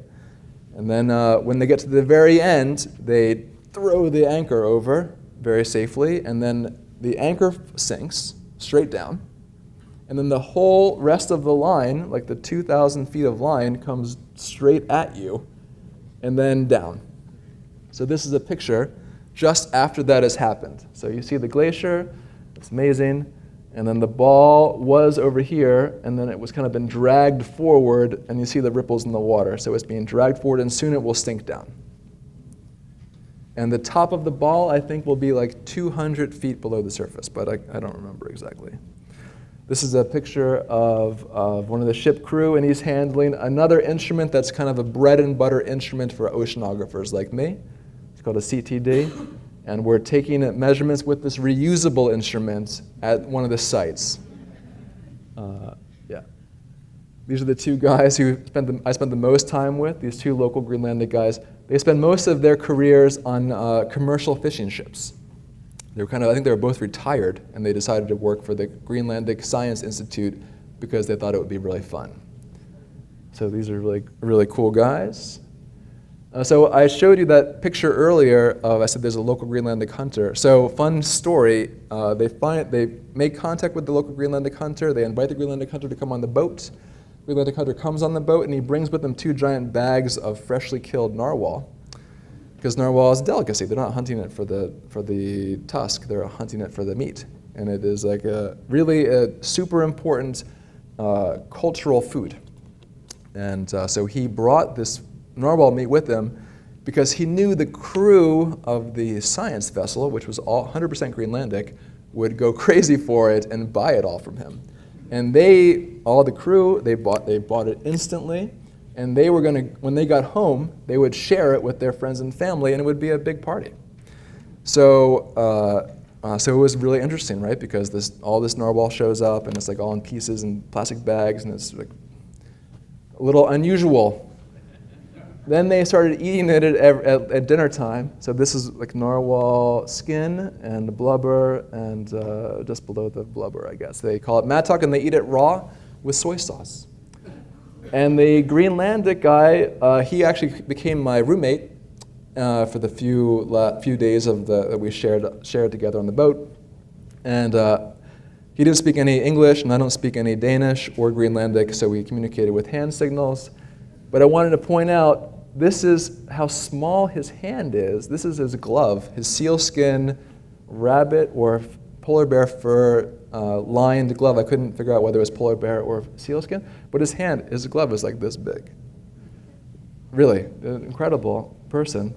And then when they get to the very end, they throw the anchor over very safely, and then the anchor sinks straight down. And then the whole rest of the line, like the 2,000 feet of line, comes straight at you and then down. So this is a picture just after that has happened. So you see the glacier, it's amazing. And then the ball was over here, and then it was kind of been dragged forward, and you see the ripples in the water. So it's being dragged forward, and soon it will sink down. And the top of the ball, I think, will be like 200 feet below the surface, but I don't remember exactly. This is a picture of one of the ship crew, and he's handling another instrument that's kind of a bread and butter instrument for oceanographers like me. It's called a CTD. And we're taking measurements with this reusable instrument at one of the sites. Yeah. These are the 2 guys who I spent the most time with, these 2 local Greenlandic guys. They spend most of their careers on commercial fishing ships. They were I think they were both retired, and they decided to work for the Greenlandic Science Institute because they thought it would be really fun. So these are really cool guys. So I showed you that picture earlier of, I said there's a local Greenlandic hunter. So fun story, they make contact with the local Greenlandic hunter, they invite the Greenlandic hunter to come on the boat. The Greenlandic hunter comes on the boat and he brings with him 2 giant bags of freshly killed narwhal. Because narwhal is a delicacy, they're not hunting it for the tusk, they're hunting it for the meat. And it is like really a super important cultural food. And so he brought this narwhal meat with him because he knew the crew of the science vessel, which was all 100% Greenlandic, would go crazy for it and buy it all from him. And all the crew, they bought it instantly, and they were when they got home, they would share it with their friends and family, and it would be a big party. So it was really interesting, right? Because all this narwhal shows up, and it's like all in pieces and plastic bags, and it's like a little unusual. Then they started eating it at dinner time. So this is like narwhal skin and blubber, and just below the blubber, I guess. They call it mattock, and they eat it raw with soy sauce. And the Greenlandic guy, he actually became my roommate for the few days that we shared together on the boat. And he didn't speak any English, and I don't speak any Danish or Greenlandic, so we communicated with hand signals. But I wanted to point out, this is how small his hand is. This is his glove, his sealskin rabbit or polar bear fur lined glove. I couldn't figure out whether it was polar bear or sealskin, but his glove is like this big. Really, an incredible person.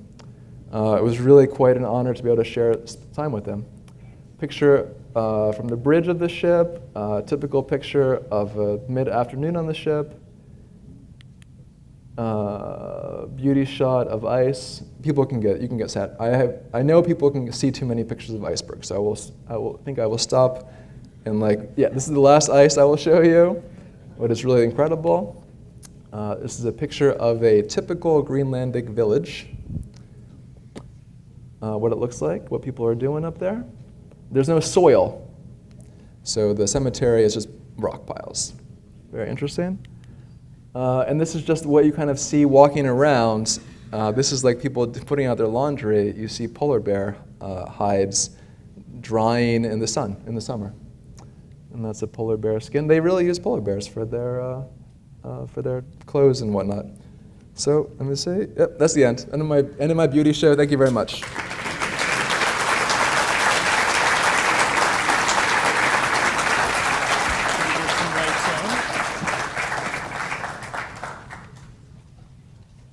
It was really quite an honor to be able to share time with him. Picture from the bridge of the ship, typical picture of a mid-afternoon on the ship. Beauty shot of ice. You can get sad. I know people can see too many pictures of icebergs, so I will stop and this is the last ice I will show you, but it's really incredible. This is a picture of a typical Greenlandic village. What it looks like, what people are doing up there. There's no soil, so the cemetery is just rock piles. Very interesting. And this is just what you kind of see walking around. This is like people putting out their laundry. You see polar bear hides drying in the sun in the summer. And that's a polar bear skin. They really use polar bears for their clothes and whatnot. So let me see. Yep, that's the end. End of my beauty show. Thank you very much.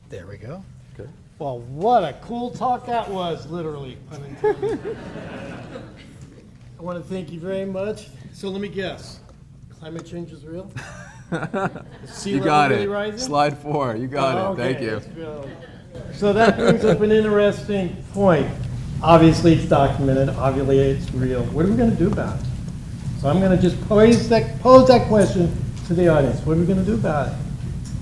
There we go. Okay. Well, what a cool talk that was, literally, pun intended. I want to thank you very much. So let me guess, climate change is real? You got really it. rising? Slide 4. You got it. Okay, Thank you. let's go. So that brings up an interesting point. Obviously, it's documented. Obviously, it's real. What are we going to do about it? So I'm going to just pose that question to the audience. What are we going to do about it?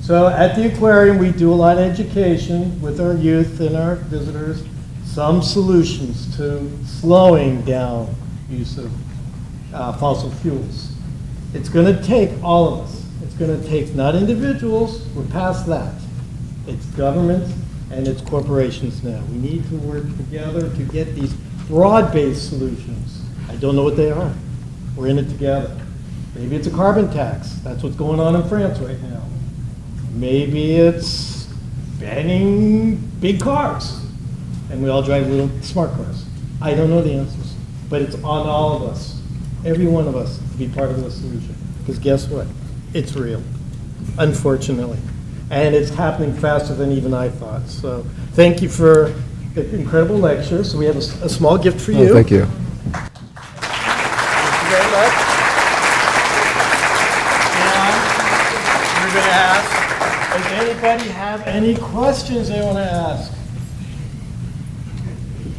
So at the aquarium, we do a lot of education with our youth and our visitors, some solutions to slowing down use of fossil fuels. It's going to take all of us. It's going to take not individuals, we're past that. It's governments and it's corporations now. We need to work together to get these broad-based solutions. I don't know what they are. We're in it together. Maybe it's a carbon tax. That's what's going on in France right now. Maybe it's banning big cars and we all drive little smart cars. I don't know the answers, but it's on all of us, every one of us, to be part of the solution. Because guess what? It's real, unfortunately. And it's happening faster than even I thought. So thank you for the incredible lecture. So we have a small gift for you. Oh, thank you. Thank you very much. And we're going to ask, does anybody have any questions they want to ask?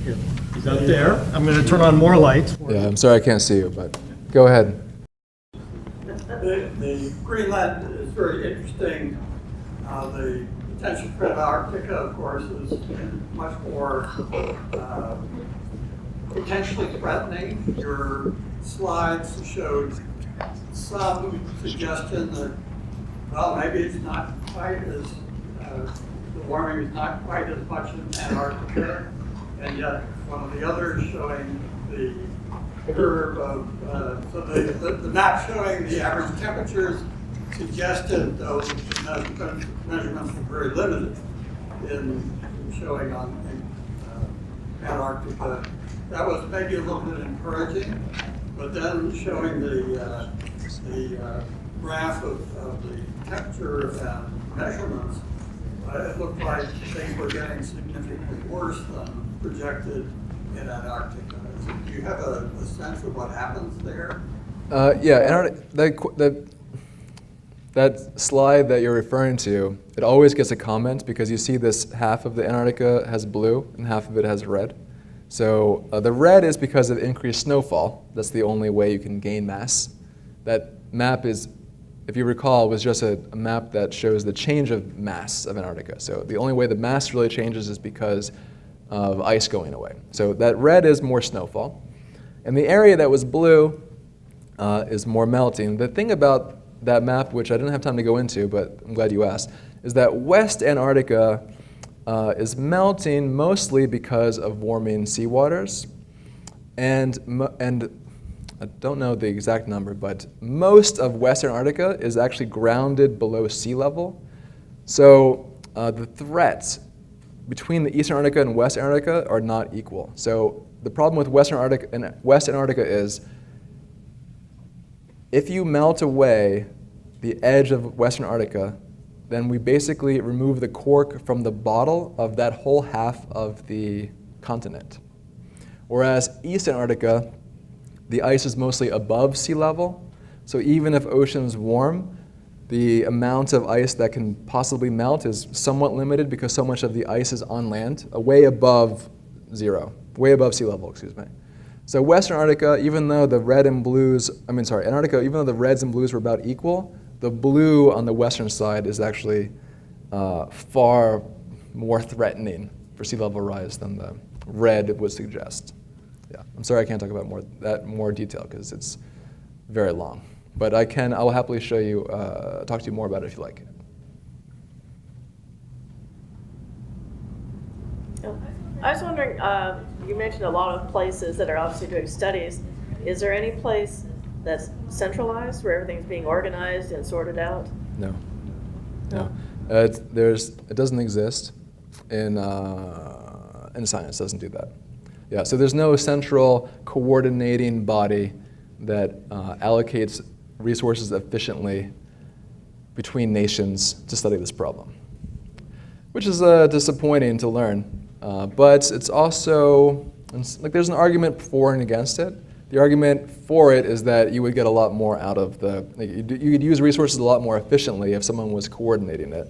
Here, he's up there. I'm going to turn on more lights. Yeah, I'm sorry I can't see you, but go ahead. The Greenland is very interesting. The potential for Antarctica, of course, is much more potentially threatening. Your slides showed some suggestion that, well, maybe it's not quite as, the warming is not quite as much in Antarctica, and yet one of the others showing the curve of, so the map showing the average temperatures suggested, though measurements were very limited in showing on Antarctica. That was maybe a little bit encouraging, but then showing the graph of the temperature and measurements, it looked like things were getting significantly worse than projected in Antarctica. So do you have a sense of what happens there? Yeah, Antarctica, that slide that you're referring to, it always gets a comment because you see this half of the Antarctica has blue and half of it has red. So the red is because of increased snowfall. That's the only way you can gain mass. That map is, if you recall, was just a map that shows the change of mass of Antarctica. So the only way the mass really changes is because of ice going away. So that red is more snowfall. And the area that was blue is more melting. The thing about that map, which I didn't have time to go into, but I'm glad you asked, is that West Antarctica is melting mostly because of warming seawaters. And I don't know the exact number, but most of West Antarctica is actually grounded below sea level. So the threats between the Eastern Antarctica and West Antarctica are not equal. So the problem with West Antarctica is if you melt away the edge of Western Antarctica, then we basically remove the cork from the bottle of that whole half of the continent. Whereas East Antarctica, the ice is mostly above sea level, so even if oceans warm, the amount of ice that can possibly melt is somewhat limited because so much of the ice is on land, way above zero, way above sea level, excuse me. So Western Antarctica, even though the red and blues, Antarctica, even though the reds and blues were about equal, the blue on the western side is actually far more threatening for sea level rise than the red would suggest. Yeah, I'm sorry I can't talk about more detail because it's very long. But I will happily show you, talk to you more about it if you like. I was wondering, you mentioned a lot of places that are obviously doing studies. Is there any place that's centralized where everything's being organized and sorted out? No. It doesn't exist in science. Doesn't do that. Yeah. So there's no central coordinating body that allocates resources efficiently between nations to study this problem, which is disappointing to learn. But it's also, there's an argument for and against it. The argument for it is that you would get a lot more out of you could use resources a lot more efficiently if someone was coordinating it.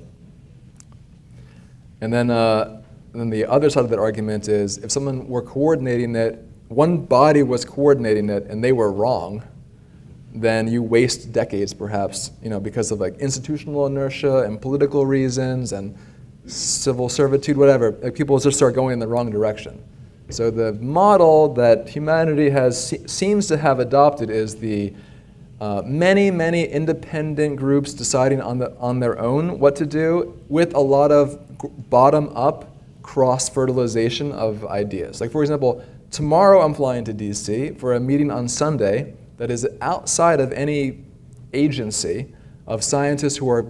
And then the other side of that argument is if someone were coordinating it, one body was coordinating it and they were wrong, then you waste decades perhaps, because of institutional inertia and political reasons and civil servitude, whatever. People just start going in the wrong direction. So the model that humanity seems to have adopted is the many independent groups deciding on their own what to do with a lot of bottom-up cross-fertilization of ideas. Like for example, tomorrow I'm flying to DC for a meeting on Sunday that is outside of any agency of scientists who are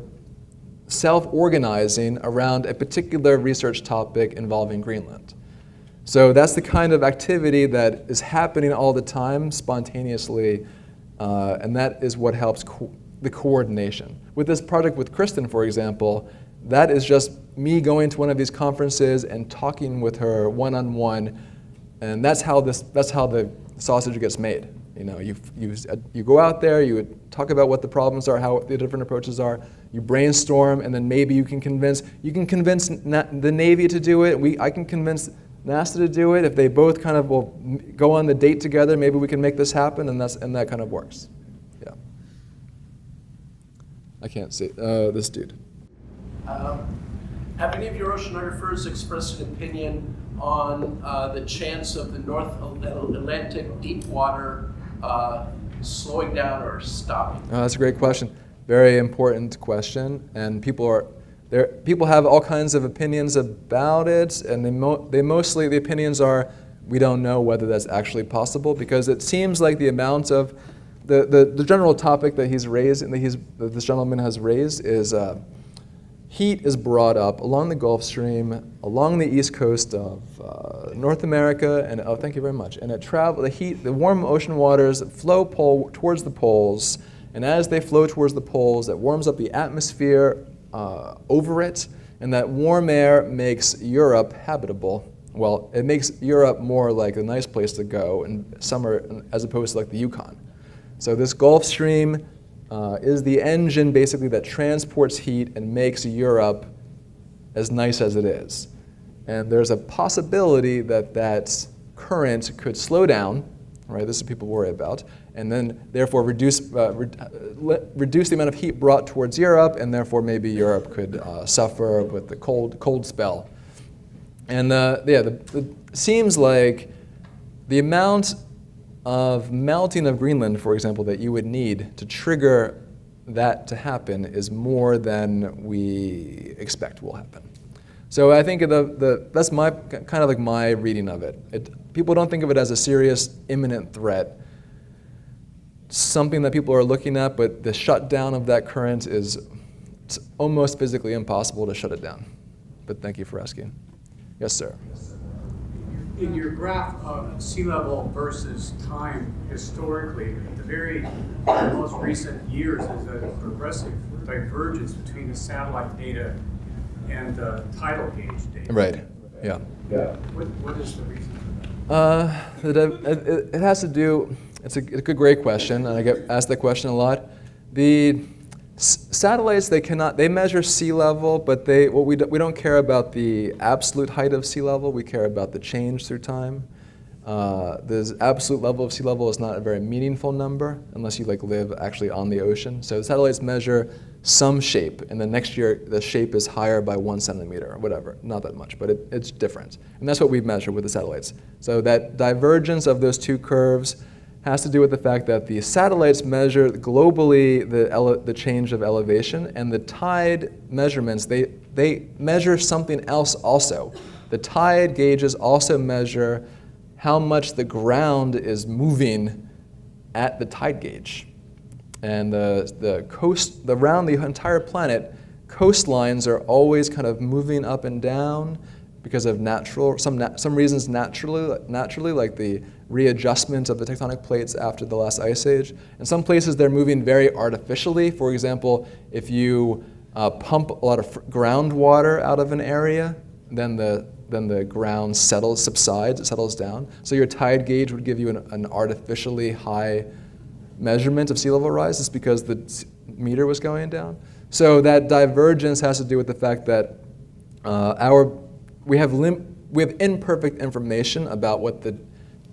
self-organizing around a particular research topic involving Greenland. So that's the kind of activity that is happening all the time, spontaneously, and that is what helps the coordination. With this project with Kristen, for example, that is just me going to one of these conferences and talking with her one-on-one, and that's how the sausage gets made. You go out there, you talk about what the problems are, how the different approaches are, you brainstorm, and then maybe you can convince the Navy to do it. I can convince NASA to do it. If they both kind of will go on the date together, maybe we can make this happen, and that kind of works. Yeah. I can't see this dude. Have any of your oceanographers expressed an opinion on the chance of the North Atlantic deep water slowing down or stopping? Oh, that's a great question. Very important question, and people have all kinds of opinions about it, and the opinions are we don't know whether that's actually possible because it seems like the amount of the general topic that he's raised and that this gentleman has raised is heat is brought up along the Gulf Stream, along the east coast of North America, and thank you very much. And the warm ocean waters flow towards the poles, and as they flow towards the poles, it warms up the atmosphere over it, and that warm air makes Europe habitable. Well, it makes Europe more like a nice place to go in summer as opposed to like the Yukon. So this Gulf Stream is the engine basically that transports heat and makes Europe as nice as it is. And there's a possibility that current could slow down, right? This is what people worry about, and then therefore reduce the amount of heat brought towards Europe, and therefore maybe Europe could suffer with the cold spell. And it seems like the amount of melting of Greenland, for example, that you would need to trigger that to happen is more than we expect will happen. So I think that's my kind of like my reading of it. People don't think of it as a serious imminent threat, something that people are looking at, but the shutdown of that current it's almost physically impossible to shut it down. But thank you for asking. Yes, sir. In your graph of sea level versus time historically, the very most recent years is a progressive divergence between the satellite data and the tidal gauge data. Right. Yeah. What is the reason for that? It has to do. It's a good, great question, and I get asked that question a lot. The satellites, they measure sea level, but we don't care about the absolute height of sea level. We care about the change through time. The absolute level of sea level is not a very meaningful number unless you live actually on the ocean. So the satellites measure some shape, and then next year the shape is higher by 1 centimeter or whatever. Not that much, but it's different. And that's what we measure with the satellites. So that divergence of those two curves has to do with the fact that the satellites measure globally the change of elevation, and the tide measurements, they measure something else also. The tide gauges also measure how much the ground is moving at the tide gauge. And the coast, around the entire planet, coastlines are always kind of moving up and down because of some reasons naturally, like the readjustment of the tectonic plates after the last ice age. In some places, they're moving very artificially. For example, if you pump a lot of groundwater out of an area, then the ground subsides, it settles down. So your tide gauge would give you an artificially high measurement of sea level rise. It's because the meter was going down. So that divergence has to do with the fact that we have imperfect information about what the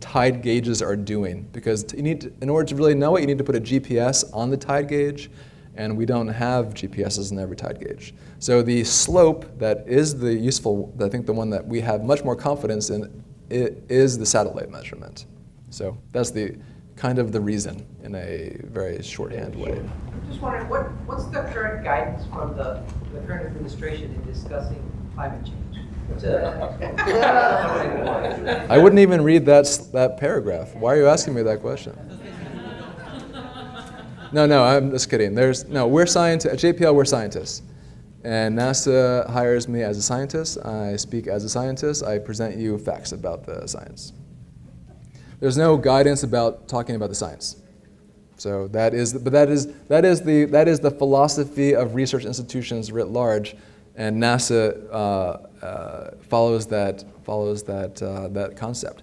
tide gauges are doing, because in order to really know it, you need to put a GPS on the tide gauge, and we don't have GPSs in every tide gauge. So the slope that is the useful, I think the one that we have much more confidence in, is the satellite measurement. So that's the kind of the reason in a very shorthand way. I'm just wondering, what's the current guidance from the current administration in discussing climate change? I wouldn't even read that paragraph. Why are you asking me that question? No, I'm just kidding. We're scientists. At JPL, we're scientists. And NASA hires me as a scientist. I speak as a scientist. I present you facts about the science. There's no guidance about talking about the science. So that is the philosophy of research institutions writ large, and NASA follows that concept.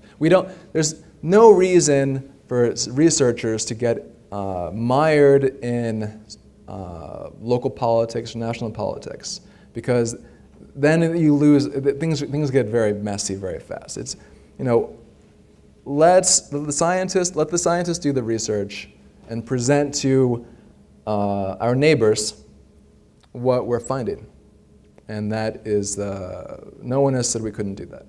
There's no reason for researchers to get mired in local politics or national politics, because then you lose, things get very messy very fast. It's, let the scientists do the research and present to our neighbors what we're finding. And that is, no one has said we couldn't do that.